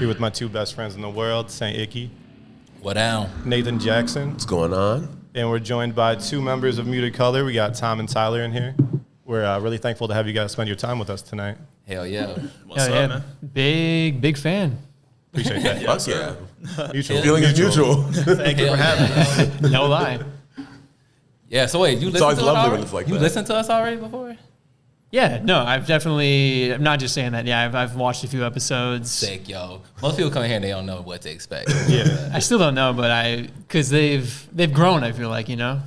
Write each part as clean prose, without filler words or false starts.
Here with my two best friends in the world, Saint Icky. What down? Nathan Jackson. What's going on? And we're joined by two members of Muted Color. We got Tom and Tyler in here. We're really thankful to have you guys spend your time with us tonight. Hell yeah. What's up, man? Big fan. Appreciate that. Fuck yeah. Mutual. Feeling is mutual. Thank you for having me. No lie. Yeah, so wait, you listened always to lovely it when already? it's like You that. listened to us already before? Yeah, no, I'm not just saying that. Yeah, I've watched a few episodes. Sick, yo. Most people come here and they don't know what to expect. Yeah. I still don't know, but because they've grown, I feel like, Yeah,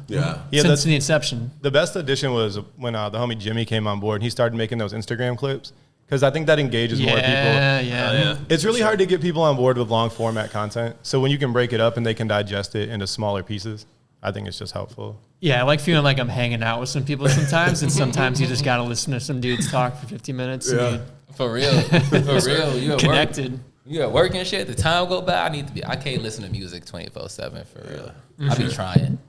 since the inception. The best addition was when the homie Jimmy came on board and he started making those Instagram clips. Because I think that engages more people. Yeah. It's really hard to get people on board with long format content. So when you can break it up and they can digest it into smaller pieces, I think it's just helpful. Yeah, I like feeling like I'm hanging out with some people sometimes, and sometimes you just got to listen to some dudes talk for 50 minutes. Yeah. For real. For real. You at Connected. work. You at work and shit. The time go by. I can't listen to music 24/7 for real. I be trying.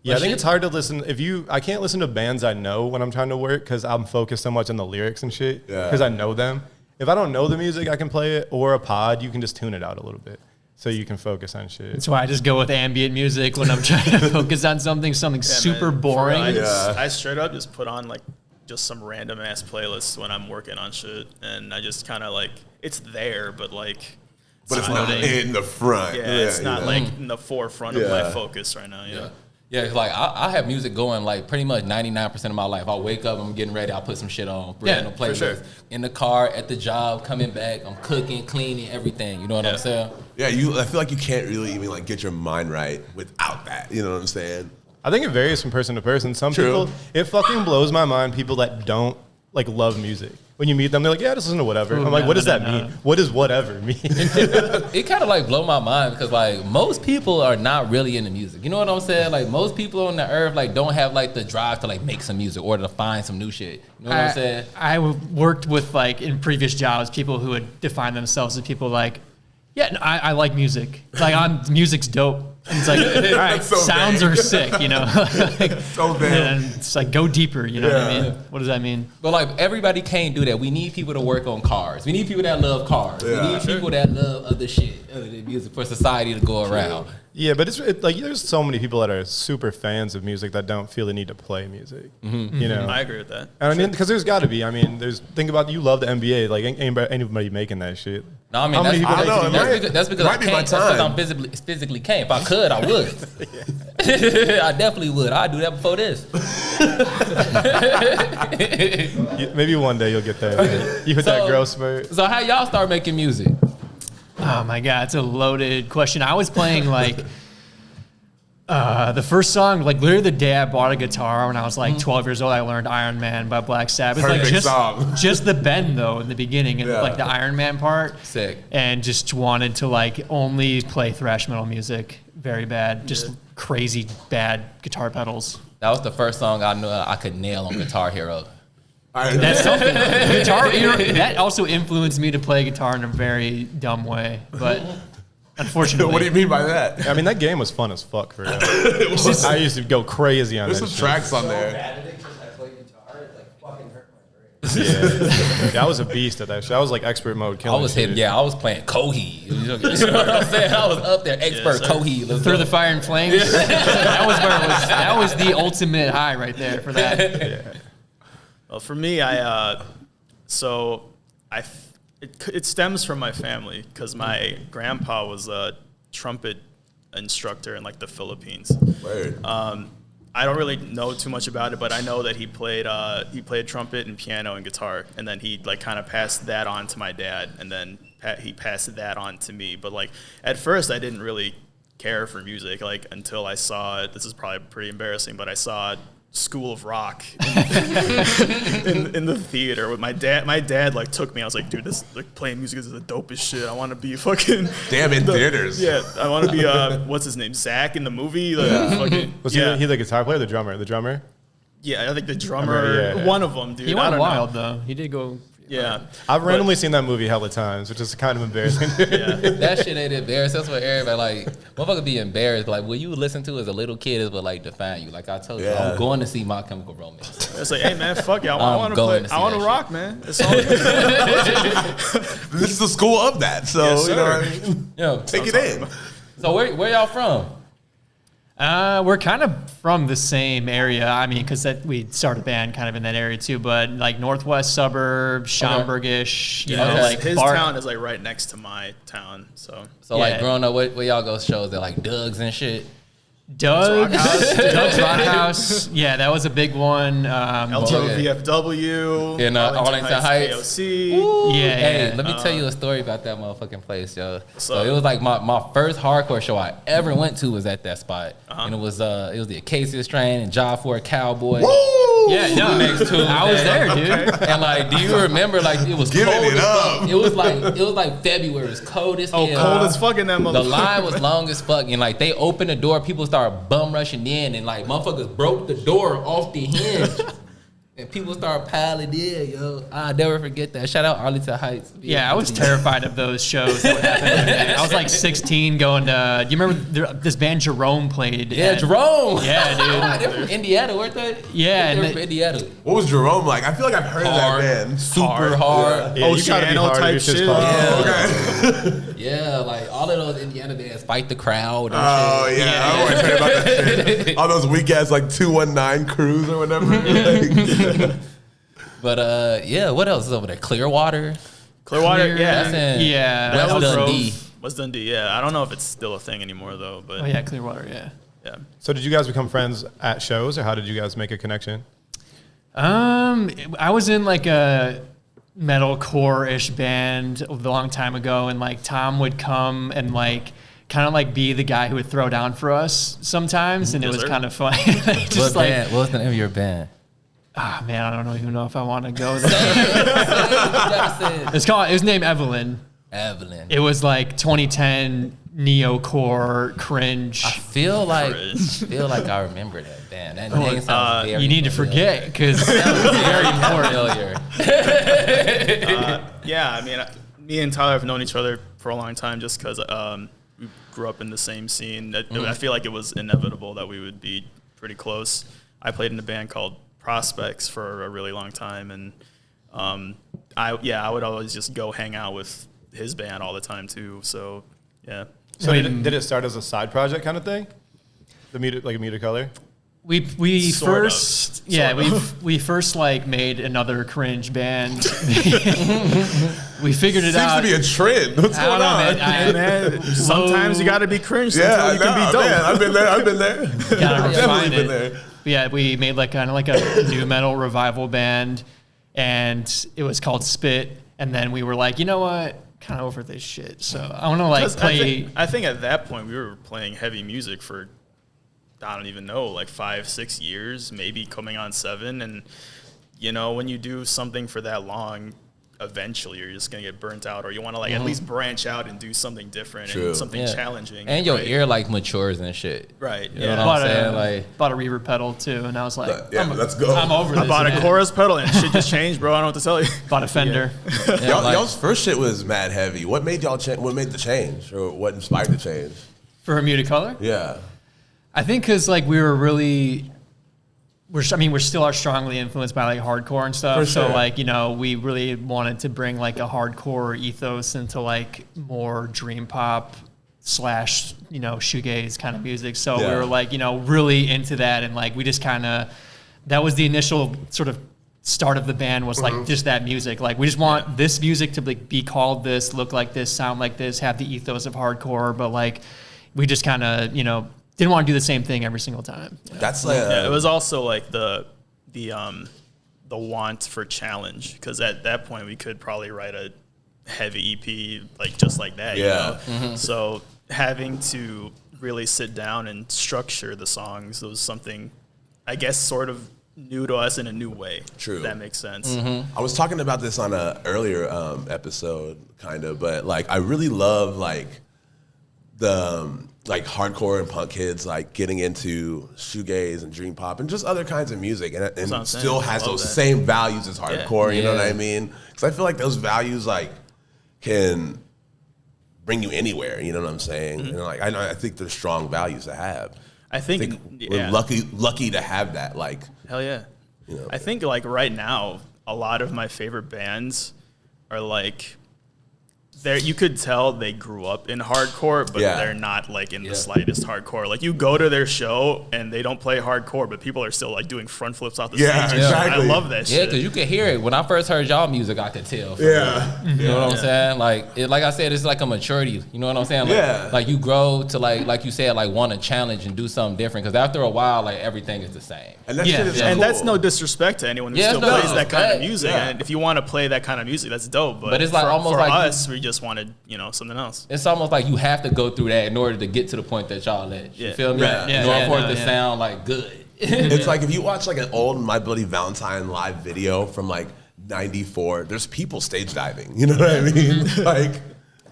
Yeah, I think it's hard to listen. I can't listen to bands I know when I'm trying to work because I'm focused so much on the lyrics and shit because I know them. If I don't know the music, I can play it, or a pod, you can just tune it out a little bit so you can focus on shit. That's why I just go with ambient music when I'm trying to focus on something super boring. I straight up just put on like just some random ass playlists when I'm working on shit, and I just kind of like it's there, but But it's not in the front. Yeah, it's not like in the forefront of my focus right now. Yeah, it's like I have music going like pretty much 99% of my life. I'll wake up, I'm getting ready, I'll put some shit on, random playlist. sure. In the car, at the job, coming back, I'm cooking, cleaning, everything. You know what I'm saying? Yeah, I feel like you can't really even like get your mind right without that. You know what I'm saying? I think it varies from person to person. Some True. people, it fucking blows my mind, people that don't like love music. When you meet them, they're like, yeah, just listen to whatever. I'm like, what does that mean? What does whatever mean? It kind of like blow my mind because like most people are not really into music. You know what I'm saying? Like most people on the earth like don't have like the drive to like make some music or to find some new shit. You know what I'm saying? I worked with like in previous jobs people who would define themselves as people like, yeah, no, I like music. Like music's dope. And it's like, all right, so sounds vague. are sick, you know. Like, So vague. and it's like go deeper, you know what I mean? What does that mean? But like everybody can't do that. We need people to work on cars. We need people that love cars. Yeah. We need people that love other shit, other than music, for society to go around. Yeah, but it's like there's so many people that are super fans of music that don't feel the need to play music. You know, I agree with that. and I mean, because there's got to be. I mean, think about you love the NBA. Like ain't anybody making that shit. No, I mean How many people I don't know, that's because it I might be can't. my That's because time. I'm physically can't. If I could, I would. I definitely would. I'd do that before this. Maybe one day you'll get there. You hit that growth spurt. So how y'all start making music? Oh my God, it's a loaded question. I was playing like the first song, like literally the day I bought a guitar when I was like 12 years old, I learned Iron Man by Black Sabbath. Perfect Like song. just the bend though in the beginning and Yeah. like the Iron Man part. Sick. And just wanted to like only play thrash metal music very bad, just crazy bad guitar pedals. That was the first song I knew I could nail on Guitar Hero. That's something. Guitar, that also influenced me to play guitar in a very dumb way, but unfortunately. What do you mean by that? I mean, that game was fun as fuck for real. I used to go crazy on There's that some shit. tracks on there. I play guitar, it like fucking hurt my brain. Yeah, I was a beast at that shit. I was like expert mode I killing was shit. hitting, I was playing Coheed. You know what I'm saying? I was up there, expert Coheed. Let's Through go. the fire and flames. That was the ultimate high right there for that. Well, for me, it stems from my family because my grandpa was a trumpet instructor in like the Philippines. Word. I don't really know too much about it, but I know that he played trumpet and piano and guitar, and then he like kind of passed that on to my dad, and then he passed that on to me. But like at first, I didn't really care for music like until I saw it. This is probably pretty embarrassing, but I saw School of Rock in the theater with my dad. My dad like took me. I was like, dude, this like playing music is the dopest shit. I want to be fucking Damn, in theaters. Yeah, I want to be what's his name, Zach in the movie. Fucking, Was yeah. he the guitar player or the drummer? The drummer? Yeah, I think the drummer, Yeah. one of them, dude. He I went don't wild though. He did go. Yeah. I've randomly seen that movie hella times, which is kind of embarrassing. That shit ain't embarrassing. That's what everybody like. Motherfucker be embarrassed. Like what you listen to as a little kid is what like define you. Like I told you, Yeah. I'm going to see My Chemical Romance. It's like, hey man, fuck it. I want to going play. to see I want to that rock, man. It's all This is the school of that, so Yes, you know sir. what I mean. Yeah. Take it in. So where y'all from? We're kind of from the same area. I mean, because we started a band kind of in that area too, but like northwest suburbs, Schaumburg-ish, you know, Okay. like his Bart- town is like right next to my town. So Like Yeah. growing up, where y'all go shows at like Doug's and shit? Doug's Rock Rock House. Yeah, that was a big one. LTO VFW In, Arlington Heights. AOC. Yeah, Hey, yeah. let me tell you a story about that motherfucking place, yo. So up? it was like my first hardcore show I ever went to was at that spot, and it was the Acacia Strain and Job for a Cowboy. Yeah, no, Next to I was there, dude. And like, do you remember like it was Giving cold it as up. fuck. It was like February. It was cold as hell. Cold as fuck in that The motherfucker. line was long as fuck, and like they opened the door, people started bum rushing in, and like motherfuckers broke the door off the hinge, and people started piling in, yo. I'll never forget that. Shout out Arlington Heights. Yeah, I was terrified of those shows that would happen. I was like 16 going to, do you remember this band Jerome played? Yeah, at- Jerome. Yeah, dude. They're from Indiana, weren't they? Yeah, They're and from Indiana. What was Jerome like? I feel like I've heard Hard, of that band. super hard. Yeah, you gotta be Oceano hard if type your shit's shit. called- Yeah, like all of those Indiana bands fight the crowd. And Oh shit. yeah, I always heard about that shit. All those weak ass like 219 crews or whatever. But yeah, what else is over there? Clearwater. Clearwater, That's yeah. in Yeah, West that was Dundee. West Dundee, yeah. I don't know if it's still a thing anymore though, but Oh yeah, Clearwater, yeah. yeah. So did you guys become friends at shows, or how did you guys make a connection? I was in like a metalcore-ish band a long time ago, and like Tom would come and like kind of like be the guy who would throw down for us sometimes, and it Yes, was sir. kind of fun. What Just like, band? What was the name of your band? ah man, I don't even know if I want to go there. Evelyn. It was named Evelyn. It was like 2010 neocore cringe. I feel like I remember that band. That name sounds very You need to forget because very familiar. Yeah, I mean, me and Tyler have known each other for a long time just because we grew up in the same scene. I feel like it was inevitable that we would be pretty close. I played in a band called Prospects for a really long time, and I would always just go hang out with his band all the time too. So yeah. So did it start as a side project kind of thing? The Muted, like a Muted Color? we Sort of. first we first like made another cringe band. We figured it Seems out. to be a trend. What's I don't going know, on? man. Man, sometimes you got to be cringe Yeah, until you can be dope. man, I've been there. I've been there. Gotta refine Definitely been it. there. But yeah, we made like kind of like a new metal revival band, and it was called Spit. And then we were like, you know what? Kind of over this shit. So I want to like play. I think at that point we were playing heavy music for, I don't even know, like 5-6 years, maybe coming on 7. And, you know, when you do something for that long, eventually you're just going to get burnt out, or you want to like at least branch out and do something different True. and something Yeah. challenging. And your right? ear like matures and shit. Right. You know Yeah. what I'm saying? Like, Bought a reverb pedal too, and I was like, Yeah, let's go. I'm over this. I bought a man. chorus pedal and shit just changed, bro. I don't know what to tell you. Bought a Fender. yeah, like- Y'all's first shit was mad heavy. What made y'all change? What made the change, or what inspired the change? For a Muted Color? Yeah. I think because like we were really, we still are strongly influenced by like hardcore and stuff. For So sure. like, you know, we really wanted to bring like a hardcore ethos into like more dream pop / you know, shoegaze kind of music. So we Yeah. were like, you know, really into that, and like we just kind of, that was the initial sort of start of the band, was like just that music. Like we just want this music to like be called this, look like this, sound like this, have the ethos of hardcore, but like we just kind of, you know, didn't want to do the same thing every single time. That's like Yeah, it was also like the want for challenge, because at that point we could probably write a heavy EP like just like that. Yeah. You know? So having to really sit down and structure the songs was something, I guess, sort of new to us in a new way. True. If that makes sense. I was talking about this on a earlier episode, kind of, but like I really love like the like hardcore and punk kids like getting into shoegaze and dream pop and just other kinds of music, and what I'm saying. still I has love those that. same values as hardcore. You know what Yeah. I mean? Because I feel like those values like can bring you anywhere. You know what I'm saying? And like I think they're strong values to have. I I think, think we're lucky to have that. Like hell yeah. You know? I think like right now, a lot of my favorite bands are like, you could tell they grew up in hardcore, but they're not like in the slightest hardcore. Like you go to their show and they don't play hardcore, but people are still like doing front flips off the stage. Exactly. I love that shit. Yeah, because you could hear it. When I first heard y'all music, I could tell. Yeah. You know what I'm saying? Like I said, it's like a maturity. You know what I'm saying? Like, like you grow to like you said, like want to challenge and do something different. Because after a while, like everything is the same. And that shit is And cool. that's no disrespect to anyone who still plays that kind of music. And if you want to play that kind of music, that's dope. But it's like almost for like us, we just wanted, something else. It's almost like you have to go through that in order to get to the point that y'all at. You feel me? Right. In order for it to sound like good. It's like if you watch like an old My Bloody Valentine live video from like '94, there's people stage diving. You know what I mean? Like,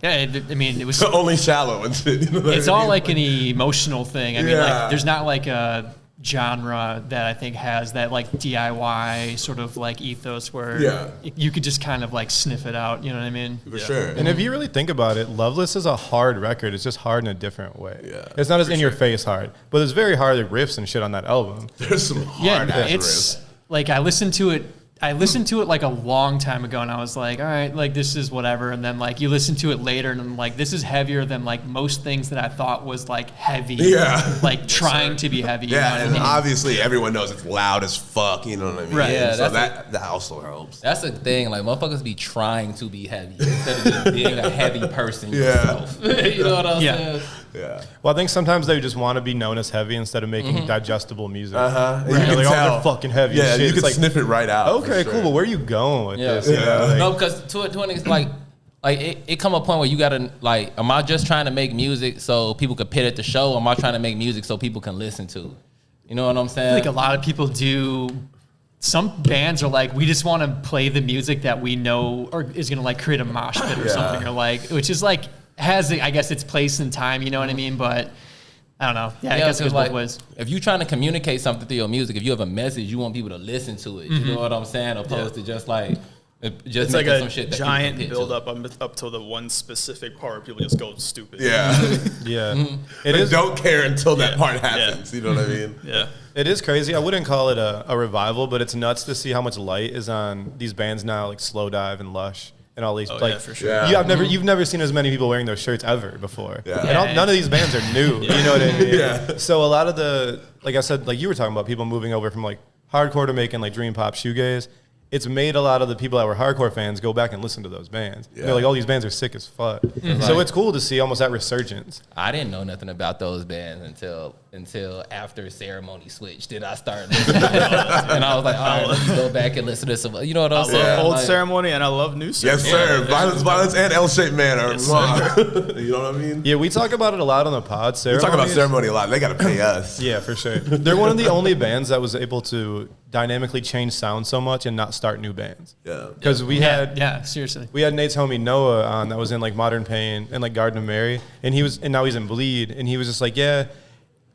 Yeah, I mean, it was only shallow and shit. You know what it's I mean? all like an emotional thing. I mean, like there's not like a genre that I think has that like DIY sort of like ethos where you could just kind of like sniff it out. You know what I mean? For sure. And if you really think about it, Loveless is a hard record. It's just hard in a different way. Yeah, it's not as in your face hard, but it's very hard riffs and shit on that album. There's some hard ass it's riffs. like I listened to it like a long time ago, and I was like, all right, like this is whatever. And then like you listen to it later, and I'm like, this is heavier than like most things that I thought was like heavy. Yeah. Like trying to be heavy. Yeah, you know and what I mean? obviously everyone knows it's loud as fuck. You know what I mean? Right. Yeah, So that's that also helps. That's the thing. Like motherfuckers be trying to be heavy instead of just being a heavy person Yeah. yourself. You know what I'm saying? Yeah. Well, I think sometimes they just want to be known as heavy instead of making digestible music. And Right. you can Like, tell. they're fucking heavy. Yeah, as shit. you It's can like, sniff it right out. okay, for cool. But where are you going with this? You know, like- No, because to an extent, like it come a point where you gotta like, am I just trying to make music so people can pit at the show? Or am I trying to make music so people can listen to? You know what I'm saying? I think a lot of people do. Some bands are like, we just want to play the music that we know or is gonna like create a mosh pit or something, or like, which is like has I guess its place in time. You know what I mean? But I don't know. Yeah, I guess it goes both ways. If you're trying to communicate something through your music, if you have a message, you want people to listen to it. You know what I'm saying? Opposed to just like It's like making a some shit that giant people build can pitch up to the one specific part where people just go stupid. Yeah. Yeah, They it is. don't care until that Yeah. part happens. You know what I mean? Yeah. It is crazy. I wouldn't call it a revival, but it's nuts to see how much light is on these bands now, like Slow Dive and Lush and all these. Oh, like, yeah, for sure. Yeah. You've never seen as many people wearing those shirts ever before. Yeah. And none of these bands are new. You know what I mean? Yeah. So a lot of the, like I said, like you were talking about, people moving over from like hardcore to making like dream pop shoegaze. It's made a lot of the people that were hardcore fans go back and listen to those bands. Yeah. They're like, oh, these bands are sick as fuck. So it's cool to see almost that resurgence. I didn't know nothing about those bands until after Ceremony switched. Then I started listening to those. And I was like, all right, let me go back and listen to some. You know what I'm I saying? love old Like, Ceremony and I love new Ceremony. Yes, sir. Violence, and L-shaped man are you know what I mean? Yeah, we talk about it a lot on the pod. We talk about Ceremonies. Ceremony a lot. They got to pay us. Yeah, for sure. They're one of the only bands that was able to dynamically change sound so much and not start new bands. Yeah. Because we had Seriously. we had Nate's homie Noah on that was in like Modern Pain and like Garden of Mary, and now he's in Bleed, and he was just like, yeah,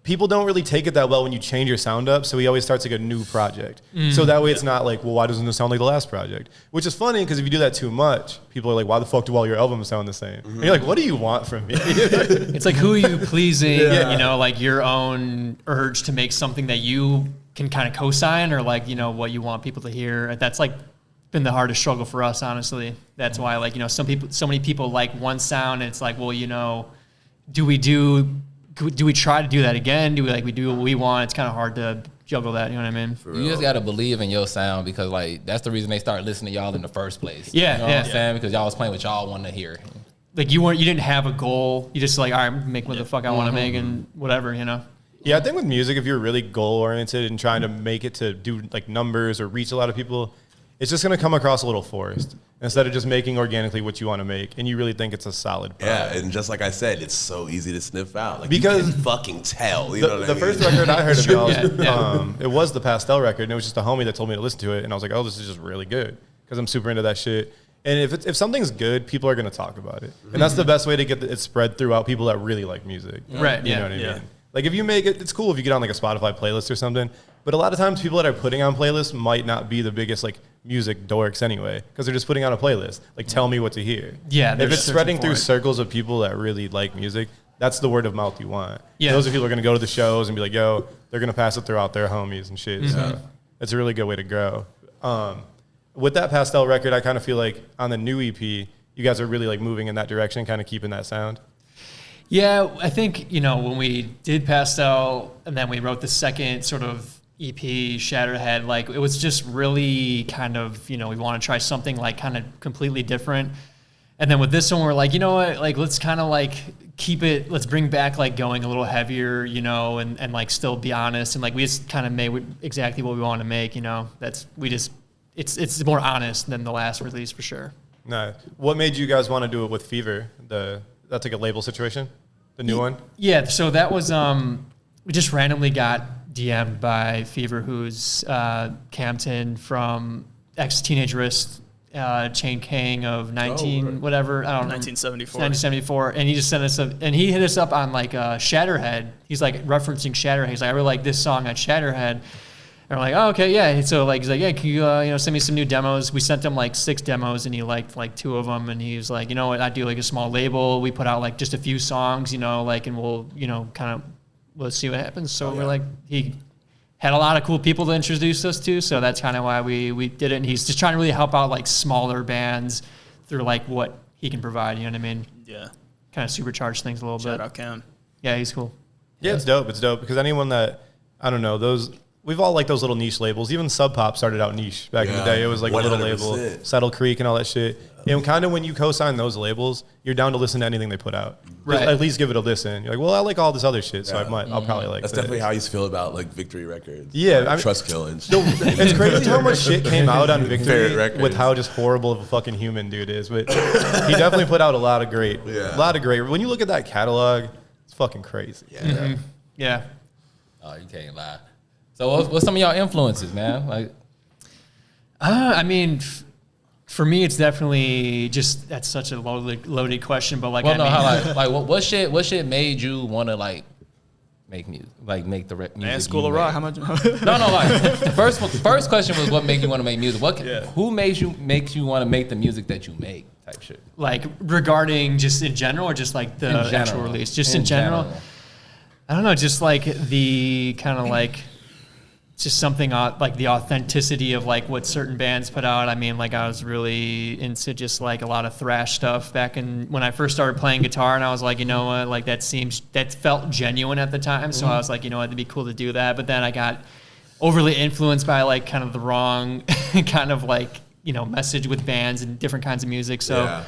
people don't really take it that well when you change your sound up, so he always starts like a new project. So that way it's not like, well, why doesn't it sound like the last project? Which is funny because if you do that too much, people are like, why the fuck do all your albums sound the same? And you're like, what do you want from me? It's like, who are you pleasing? You know, like your own urge to make something that you can kind of co-sign, or like, you know, what you want people to hear. That's like been the hardest struggle for us, honestly. That's why, like, you know, so many people like one sound, and it's like, well, you know, do we try to do that again? Do we do what we want? It's kind of hard to juggle that, you know what I mean? You just gotta believe in your sound, because like that's the reason they started listening to y'all in the first place. Yeah, you know yeah. what I'm saying? Because y'all was playing what y'all wanted to hear. Like you didn't have a goal. You just like, all right, make what the fuck I want to make and whatever, you know? Yeah, I think with music, if you're really goal oriented and trying to make it to do like numbers or reach a lot of people, it's just going to come across a little forced instead of just making organically what you want to make, and you really think it's a solid product. Yeah, and just like I said, it's so easy to sniff out. Like, Because you can fucking tell. You know what I The mean? first record I heard of y'all, Yeah. it was the Pastel record, and it was just a homie that told me to listen to it, and I was like, oh, this is just really good, because I'm super into that shit. And if something's good, people are going to talk about it, and that's the best way to get it spread throughout people that really like music. Right, You yeah, know what I yeah. mean? Like if you make it, it's cool if you get on like a Spotify playlist or something. But a lot of times people that are putting on playlists might not be the biggest like music dorks anyway, because they're just putting on a playlist. Like tell me what to hear. Yeah, If they're it's searching spreading for through it. circles of people that really like music, that's the word of mouth you want. Yeah. Those are people who are going to go to the shows and be like, yo, they're going to pass it throughout their homies and shit. So it's a really good way to grow. With that pastel record, I kind of feel like on the new EP, you guys are really like moving in that direction, kind of keeping that sound. Yeah, I think, when we did Pastel and then we wrote the second sort of EP, Shatterhead, like it was just really kind of, we want to try something like kind of completely different. And then with this one, we're like, you know what, like let's kind of like keep it, let's bring back like going a little heavier, and like still be honest. And like we just kind of made exactly what we want to make, it's more honest than the last release for sure. No. What made you guys want to do it with Fever? That's like a label situation? The new one? Yeah, so that was, we just randomly got DM'd by Fever, who's Campton from ex-Teenage Wrist, Chain King of 1974. And he just sent us and he hit us up on like Shatterhead. He's like referencing Shatterhead. He's like, I really like this song on Shatterhead. And we're like, oh, okay, yeah. So like, he's like, yeah, can you, send me some new demos? We sent him like 6 demos, and he liked like 2 of them. And he was like, you know what? I do like a small label. We put out like just a few songs, and we'll, kind of, let's see what happens. So we're like, he had a lot of cool people to introduce us to. So that's kind of why we did it. And he's just trying to really help out like smaller bands through like what he can provide. You know what I mean? Yeah. Kind of supercharge things a little bit. Shout out Cam. Yeah, he's cool. Yeah, it's dope. It's dope because anyone that, I don't know, we've all liked those little niche labels. Even Sub Pop started out niche back in the day. It was like 100%. A little label, Settle Creek and all that shit. And kind of when you co-sign those labels, you're down to listen to anything they put out. Right. At least give it a listen. You're like, well, I like all this other shit, so I'll probably like That's definitely how I used to feel about like Victory Records. Yeah. Like Trust Kill and shit. It's crazy how much shit came out on Victory with how just horrible of a fucking human dude is. But he definitely put out a lot of great. When you look at that catalog, it's fucking crazy. Yeah. Mm-hmm. Yeah. Oh, you can't lie. So what's some of y'all influences, man? Like, I mean, for me, it's definitely just, that's such a loaded question, but like, what shit made you want to like make music, like make the music? Man, School of Rock. How much? No, like the first question was what made you want to make music. Who makes you want to make the music that you make? Type shit. Like regarding just in general, or just like the actual release? Just in general. I don't know, just like the kind of like. Just something like the authenticity of like what certain bands put out. I mean, like I was really into just like a lot of thrash stuff back when I first started playing guitar, and I was like, you know what, like that felt genuine at the time. So I was like, you know what, it'd be cool to do that. But then I got overly influenced by like kind of the wrong kind of like, message with bands and different kinds of music. So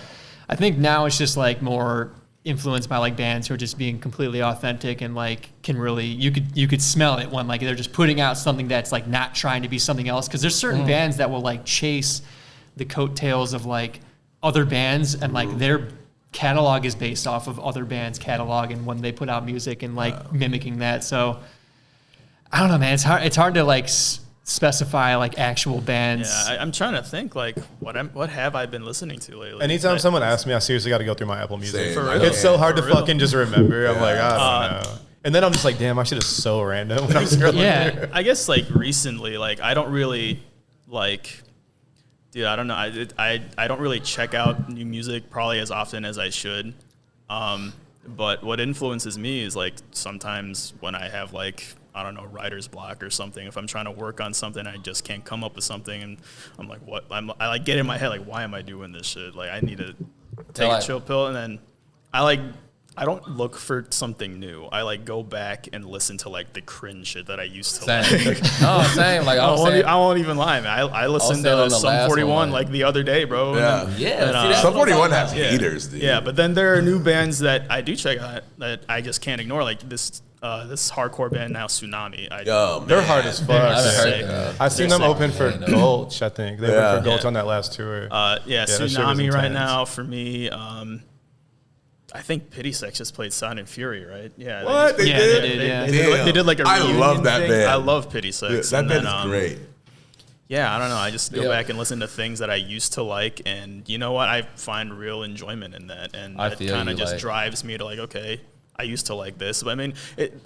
I think now it's just like more influenced by like bands who are just being completely authentic and like can really you could smell it when like they're just putting out something that's like not trying to be something else, because there's certain bands that will like chase the coattails of like other bands, and like their catalog is based off of other bands' catalog and when they put out music and like mimicking that. So I don't know, man, it's hard to like specify like actual bands. Yeah, I'm trying to think like what have I been listening to lately? Anytime someone asks me, I seriously got to go through my Apple Music. For real? It's so hard to fucking just remember. I'm like, I don't know. And then I'm just like, damn, my shit is so random when I'm scrolling through. I guess like recently, like I don't really like, dude, I don't know. I don't really check out new music probably as often as I should. But what influences me is like sometimes when I have like, I don't know, writer's block or something. If I'm trying to work on something, I just can't come up with something, and I'm like, what? I like get in my head like, why am I doing this shit? Like I need to take a chill pill, and then I don't look for something new. I like go back and listen to like the cringe shit that I used to like. Same. Like I won't even lie, man. I listened to Sum 41 like the other day, bro. Sum 41 has haters, dude. Yeah, but then there are new bands that I do check out that I just can't ignore, like this hardcore band now, Tsunami. They're hard as fuck. I've seen them open for Gulch, I think. They went for Gulch on that last tour. Tsunami right now for me. I think Pity Sex just played Sound and Fury, right? Yeah. What? They did? They did like a reunion love that thing. band. I love Pity Sex. That band is great. Yeah, I don't know. I just go back and listen to things that I used to like, and you know what? I find real enjoyment in that, and it kind of just drives me to like, okay, I used to like this, but I mean,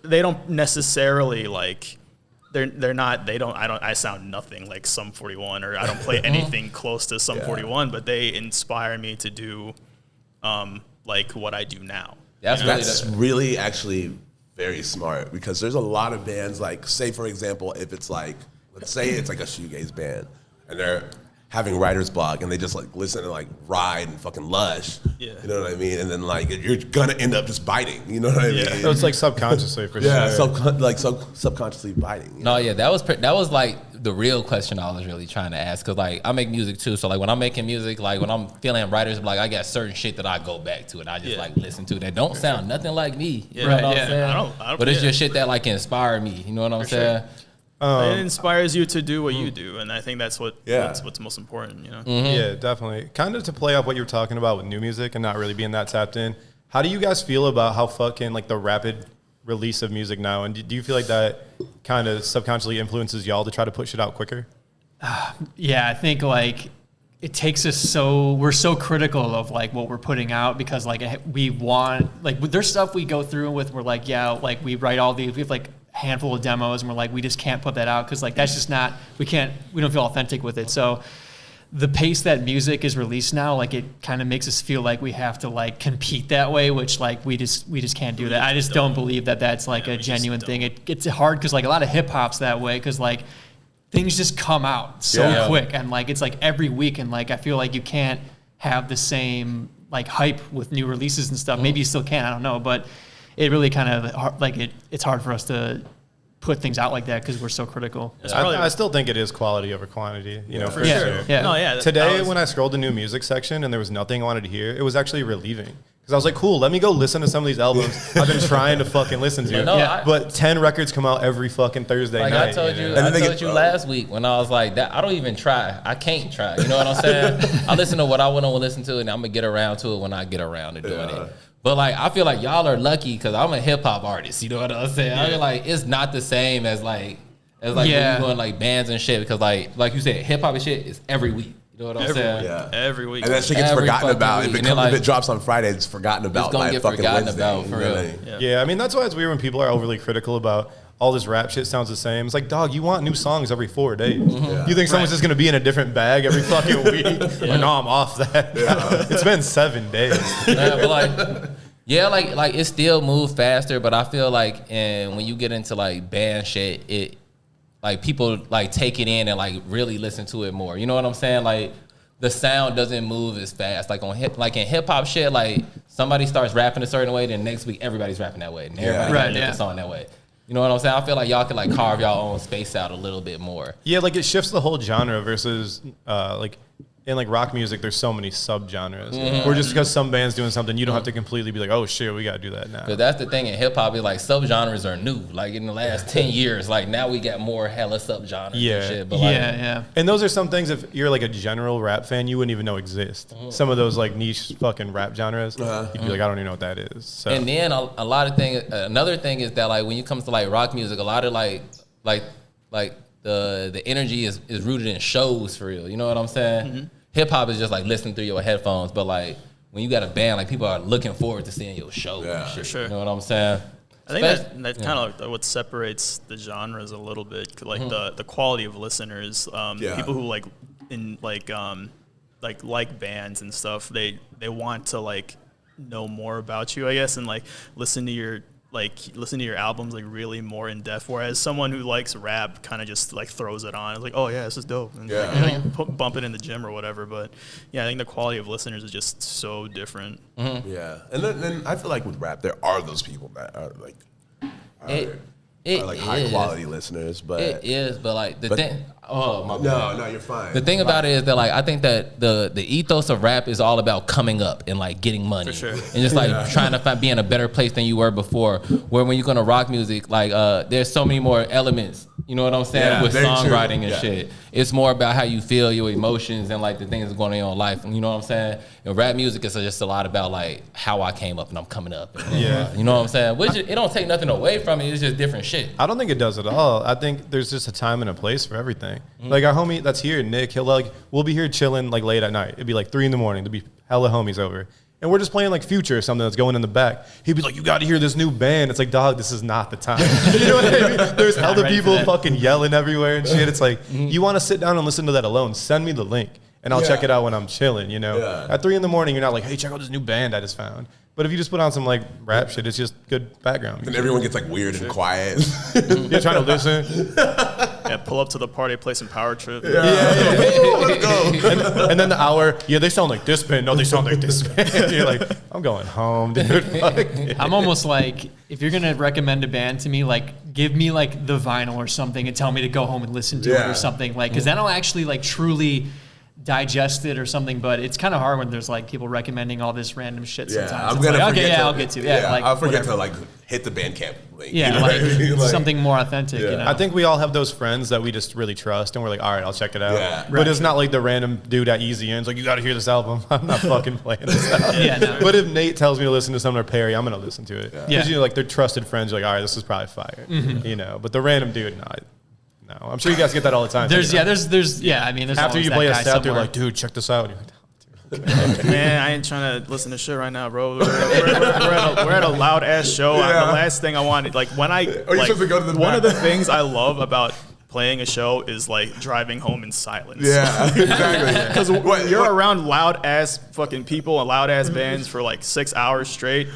they don't necessarily like. I sound nothing like Sum 41, or I don't play anything close to Sum 41, but they inspire me to do like what I do now. That's really actually very smart, because there's a lot of bands, like say for example, if it's like, let's say it's like a shoegaze band, and they're having writer's block, and they just like listen to like Ride and fucking Lush. Yeah. You know what I mean? And then like you're gonna end up just biting. You know what I mean? So it's like subconsciously for sure. Yeah, subconsciously biting. No, yeah, that was like the real question I was really trying to ask, because like I make music too, so like when I'm making music, like when I'm feeling writer's block, I got certain shit that I go back to and I just like listen to that don't sound nothing like me. You know what I'm saying? I don't, but it's just shit that like inspire me. You know what I'm saying? It inspires you to do what you do, and I think that's what's most important, you know? Yeah, definitely. Kind of to play off what you were talking about with new music and not really being that tapped in, how do you guys feel about how fucking like the rapid release of music now, and do you feel like that kind of subconsciously influences y'all to try to push it out quicker? Yeah, I think like it takes us we're so critical of like what we're putting out, because like we want, like there's stuff we go through with, we're like, yeah, like we write all these, we have like handful of demos and we're like, we just can't put that out because like that's just not, we don't feel authentic with it. So the pace that music is released now, like it kind of makes us feel like we have to like compete that way, which like we just can't do that. I just don't believe that that's like a genuine thing. It's hard because like a lot of hip hop's that way, because like things just come out so quick, and like it's like every week, and like I feel like you can't have the same like hype with new releases and stuff. Maybe you still can, I don't know, but it really kind of like it's hard for us to put things out like that because we're so critical. I still think it is quality over quantity, you know, for sure. sure. Yeah. No, yeah. Today, when I scrolled the new music section and there was nothing I wanted to hear, it was actually relieving. Because I was like, cool, let me go listen to some of these albums I've been trying to fucking listen to. But 10 records come out every fucking Thursday night. I told you last week when I was like, that I don't even try. I can't try. You know what I'm saying? I listen to what I want to listen to, and I'm going to get around to it when I get around to doing it. But like, I feel like y'all are lucky because I'm a hip hop artist. You know what I'm saying? I feel like it's not the same as like when you're doing like bands and shit, because like you said, hip hop and shit is every week. You know what I'm saying? Yeah. Every week. And that shit gets forgotten about. Week. If it drops on Friday, it's forgotten about. It's gonna get forgotten about for real. Yeah, I mean that's why it's weird when people are overly critical about all this rap shit sounds the same. It's like, dog, you want new songs every 4 days. You think someone's just gonna be in a different bag every fucking week? Like, no, I'm off that. It's been 7 days. But like it still moves faster, but I feel like when you get into like band shit, it like people like take it in and like really listen to it more. You know what I'm saying? Like the sound doesn't move as fast. Like in hip hop shit, like somebody starts rapping a certain way, then next week everybody's rapping that way, and everybody got a different song that way. You know what I'm saying? I feel like y'all can like carve y'all own space out a little bit more. Yeah, like it shifts the whole genre versus like in like rock music, there's so many subgenres. Or just because some band's doing something, you don't have to completely be like, oh shit, we gotta do that now. Because that's the thing in hip hop, is like subgenres are new. Like in the last 10 years, like now we got more hella subgenres and shit. But like, and those are some things, if you're like a general rap fan, you wouldn't even know exist. Some of those like niche fucking rap genres, you'd be like, I don't even know what that is. So. And then a lot of things, another thing is that like when it comes to like rock music, a lot of like the energy is rooted in shows for real. You know what I'm saying? Hip hop is just like listening through your headphones, but like when you got a band, like people are looking forward to seeing your show. Yeah, for sure. You know what I'm saying? I think that's kind of like what separates the genres a little bit, like the quality of listeners. People who like bands and stuff, they want to like know more about you, I guess, and like listen to your albums like really more in depth. Whereas someone who likes rap kind of just like throws it on. It's like, oh yeah, this is dope, and bump it in the gym or whatever. But yeah, I think the quality of listeners is just so different. Yeah, and then I feel like with rap, there are those people that are like high quality listeners, but it is. But like the thing. Oh my God. No, you're fine. The thing about it is that like I think that the ethos of rap is all about coming up and like getting money, for sure, and just like trying to be in a better place than you were before. Where when you're gonna rock music, like there's so many more elements. You know what I'm saying, with songwriting and shit. It's more about how you feel, your emotions, and like the things that's going on in your life. You know what I'm saying? And rap music is just a lot about like how I came up and I'm coming up. And, you know what I'm saying? Which it don't take nothing away from it. It's just different shit. I don't think it does at all. I think there's just a time and a place for everything. Like our homie that's here, Nick, we'll be here chilling like late at night. It'd be like 3 a.m. There'll be hella homies over. And we're just playing like Future or something that's going in the back. He'd be like, you got to hear this new band. It's like, dog, this is not the time. You know what I mean? There's hella people fucking yelling everywhere and shit. It's like, you want to sit down and listen to that alone, send me the link and I'll check it out when I'm chilling, you know? At 3 a.m, you're not like, hey, check out this new band I just found. But if you just put on some like rap shit, it's just good background. And everyone gets like weird and quiet. You're trying to listen. pull up to the party, play some Power Trip. Yeah. Let's go. And then the hour, yeah, they sound like this band. No, they sound like this band. You're like, I'm going home, dude. Fuck. I'm almost like, if you're gonna recommend a band to me, like give me like the vinyl or something and tell me to go home and listen to it or something, like, because then I'll actually like truly digest it or something. But it's kind of hard when there's like people recommending all this random shit. Yeah, Sometimes I'm gonna like, forget. okay, to, I'll get to like I'll forget whatever. to like hit the Bandcamp link. Yeah, you know what I mean? like something more authentic. Yeah. You know? I think we all have those friends that we just really trust, and we're like, all right, I'll check it out. Yeah. But it's not like the random dude at Easy Ends, like, you got to hear this album. I'm not fucking playing this album. Yeah, no. But if Nate tells me to listen to something or Perry, I'm going to listen to it. Because, Yeah. you know, like, they're trusted friends. You're like, all right, this is probably fire. You know, but the random dude, no. I'm sure you guys get that all the time. there's too, I mean, there's after always you that play a guy set, they're somewhere. like, dude, check this out. And you're like, Man, I ain't trying to listen to shit right now, bro. We're at a loud ass show. Yeah. The last thing I wanted, like when I, you like, supposed to go to the one of the bathroom? things I love about playing a show is like driving home in silence. Yeah, exactly. Because you're around loud ass fucking people and loud ass bands for like 6 hours straight.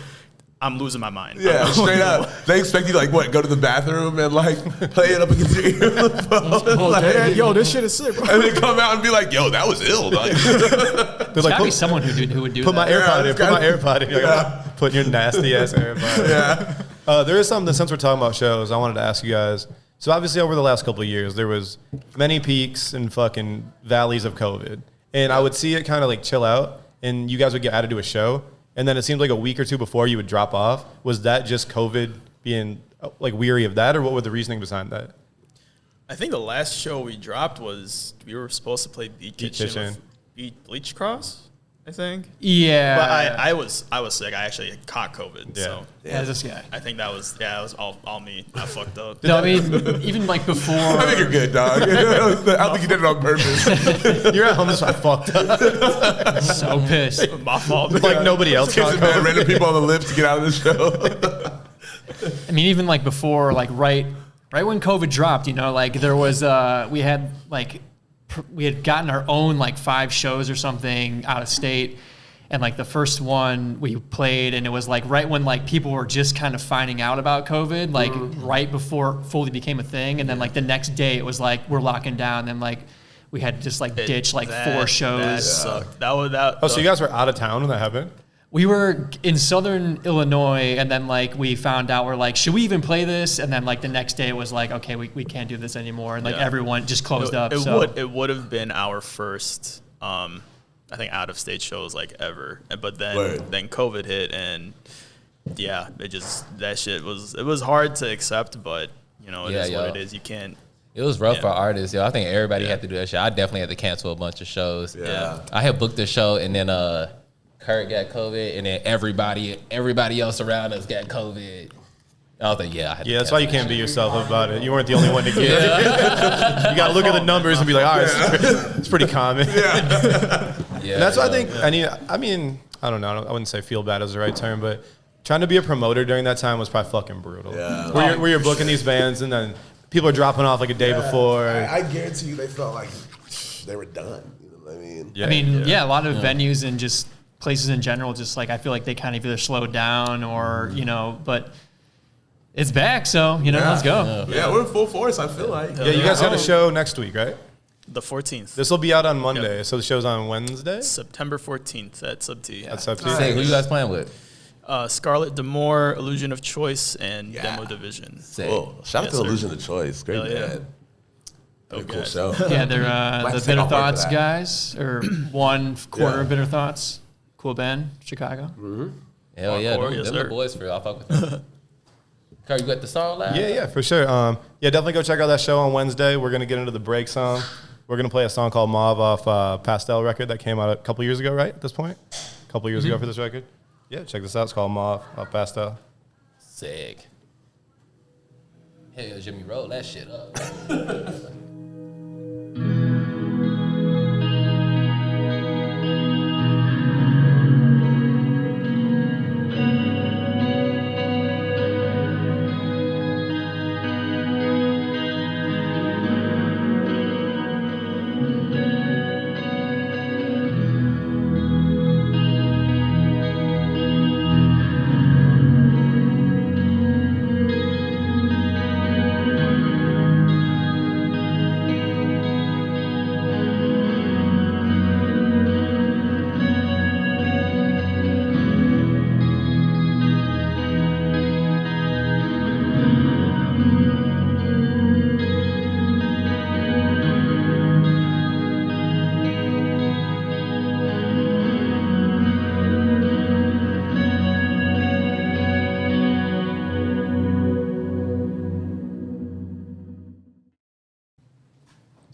I'm losing my mind. Yeah, straight up. They expect you to, like, what, go to the bathroom and, like, play it up against your earphone. Like, Yo, this shit is sick, bro. and then come out and be like, yo, that was ill. Like, they're There's like, gotta be someone who would do put my that. AirPod in. it's Put my gotta- AirPod in. You're like, I'm putting your nasty ass AirPod. yeah. There is something, since we're talking about shows, I wanted to ask you guys. So obviously over the last couple of years, there was many peaks and fucking valleys of COVID. And I would see it kind of like chill out, and you guys would get added to a show. And then it seemed like a week or two before you would drop off. Was that just COVID being like weary of that, or what were the reasoning behind that? I think the last show we dropped was we were supposed to play Beat Kitchen Kitchen. with Bleach Cross, I think. Yeah, But I was sick. I actually caught COVID. Yeah. So yeah, this guy. I think that was all me. I fucked up. No, I mean, even like before. I think you're good, dog. I don't think you did it on purpose. You're at home, so I fucked up. So pissed. My fault. Like nobody else got Kissing mad COVID. random people on the lips to get out of the show. I mean, even like before, like right when COVID dropped, you know, like there was, we had gotten our own like 5 shows or something out of state. And like the first one we played, and it was like right when like people were just kind of finding out about COVID, like right before it fully became a thing. And then like the next day it was like, we're locking down. And like we had to just like ditch like 4 shows. That sucked. That was that. Oh, so you guys were out of town when that happened? We were in Southern Illinois, and then like we found out, we're like, should we even play this? And then like the next day it was like, okay, we can't do this anymore, and like everyone just closed up. It would have been our first, I think, out of state shows like ever. But then Word. then COVID hit, and yeah, it was hard to accept, but you know it is what it is. You can't. It was rough for artists, yo. I think everybody had to do that shit. I definitely had to cancel a bunch of shows. Yeah. I had booked a show, and then Kurt got COVID, and then everybody else around us got COVID. I was like, I had to Yeah, that's why you cancel can't be yourself about it. You weren't the only one to get it. You got to look at the numbers and be like, all right, it's pretty common. that shit. Yeah, And that's why I yo. think, I mean, I don't know. I wouldn't say feel bad is the right term, but trying to be a promoter during that time was probably fucking brutal. Yeah. Where you're booking these bands, and then people are dropping off like a day before. I guarantee you they felt like they were done. You know what I mean? Yeah. I mean, a lot of venues and just places in general, just like I feel like they kind of either slowed down or but it's back, so let's go. Yeah, we're in full force, I feel like. Yeah, you guys got a show next week, right? The 14th, This will be out on Monday, so the show's on Wednesday? September 14th at Sub T. That's up to Say, you. who you guys playing with? Scarlet Demore, Illusion of Choice, and Demo Division. Say. Whoa, shout out Yes, to sir. Illusion of Choice. Great Hell yeah. band. Pretty cool guys. show. Yeah, they're Might the take Bitter off work for Thoughts that. guys, or 1/4 Yeah. of Bitter Thoughts. Cool band, Chicago. Hell yeah, Hardcore, them, yes, them sir. the boys for. I'll fuck with them. Kurt, you got the song live? Yeah, for sure. Definitely go check out that show on Wednesday. We're going to get into the break song. We're going to play a song called Mauve off Pastel record that came out a couple years ago, right, at this point? A couple years ago for this record. Yeah, check this out. It's called Mauve off Pastel. Sick. Hell yeah, Jimmy, roll that shit up.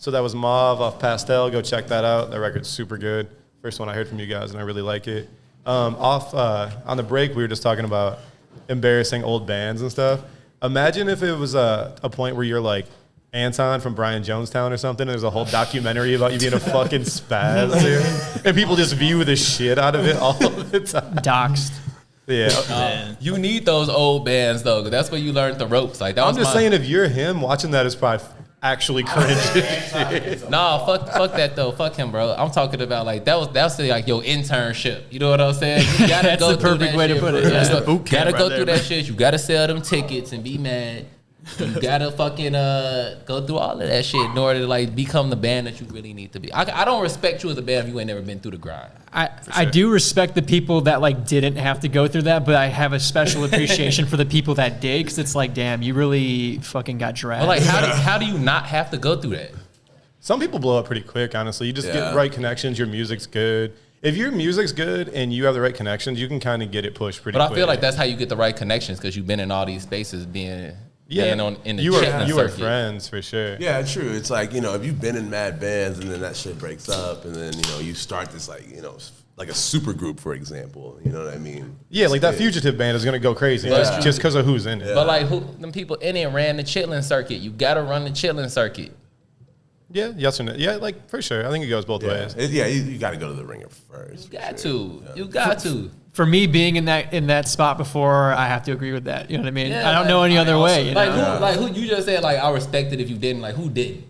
So that was Mauve off Pastel. Go check that out. That record's super good. First one I heard from you guys, and I really like it. On the break, we were just talking about embarrassing old bands and stuff. Imagine if it was a point where you're like Anton from Brian Jonestown or something, and there's a whole documentary about you being a fucking spaz, dude. And people just view the shit out of it all the time. Doxed. Yeah. You need those old bands though, 'cause that's where you learned the ropes. Like that I'm was just saying, if you're him, watching that is probably actually cringe. Nah, fuck that though. Fuck him, bro. I'm talking about like that's like your internship. You know what I'm saying? You gotta That's go the through perfect that way to shit, put bro. it. Yeah. Yeah. Boot camp Gotta go right through there, that shit. You gotta sell them tickets and be mad. You gotta fucking go through all of that shit in order to like become the band that you really need to be. I don't respect you as a band if you ain't never been through the grind. I do respect the people that like didn't have to go through that, but I have a special appreciation for the people that did, because it's like, damn, you really fucking got dragged. But like, how do you not have to go through that? Some people blow up pretty quick, honestly. You just get the right connections, your music's good. If your music's good and you have the right connections, you can kind of get it pushed pretty quick. But I feel like that's how you get the right connections, because you've been in all these spaces being in the you chitlin are circuit. friends for sure. Yeah, true. It's like, if you've been in mad bands and then that shit breaks up and then, you start this like, like a super group, for example. You know what I mean? Yeah, like that Fugitive band is gonna go crazy just because of who's in it. But like, them people in it ran the chitlin circuit. You gotta run the chitlin circuit. Yeah, yes or no? Yeah, like for sure. I think it goes both ways. You got to go to the ringer first. You got to. You got to. For me, being in that spot before, I have to agree with that. You know what I mean? Yeah, I don't know any other way. Who you just said like I respect it if you didn't. Like who did?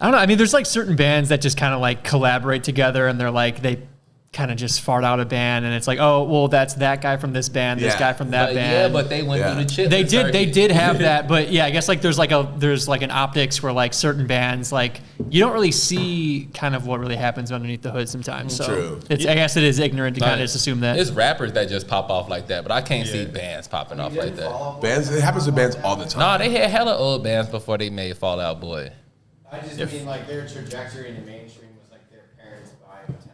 I don't know. I mean, there's like certain bands that just kind of like collaborate together, and they're like they kind of just fart out a band, and it's like, oh, well, that's that guy from this band, this guy from that band. Yeah, but they went through the chitlin circuit. They did have that, but yeah, I guess like there's like an optics where like certain bands, like you don't really see kind of what really happens underneath the hood sometimes. So True. I guess it is ignorant to kind of just assume that. It's rappers that just pop off like that, but I can't see bands popping off like that. Bands, it happens to bands all the time. Nah, they had hella old bands before they made Fall Out Boy. I just mean like their trajectory in the mainstream was like their parents buying 10,000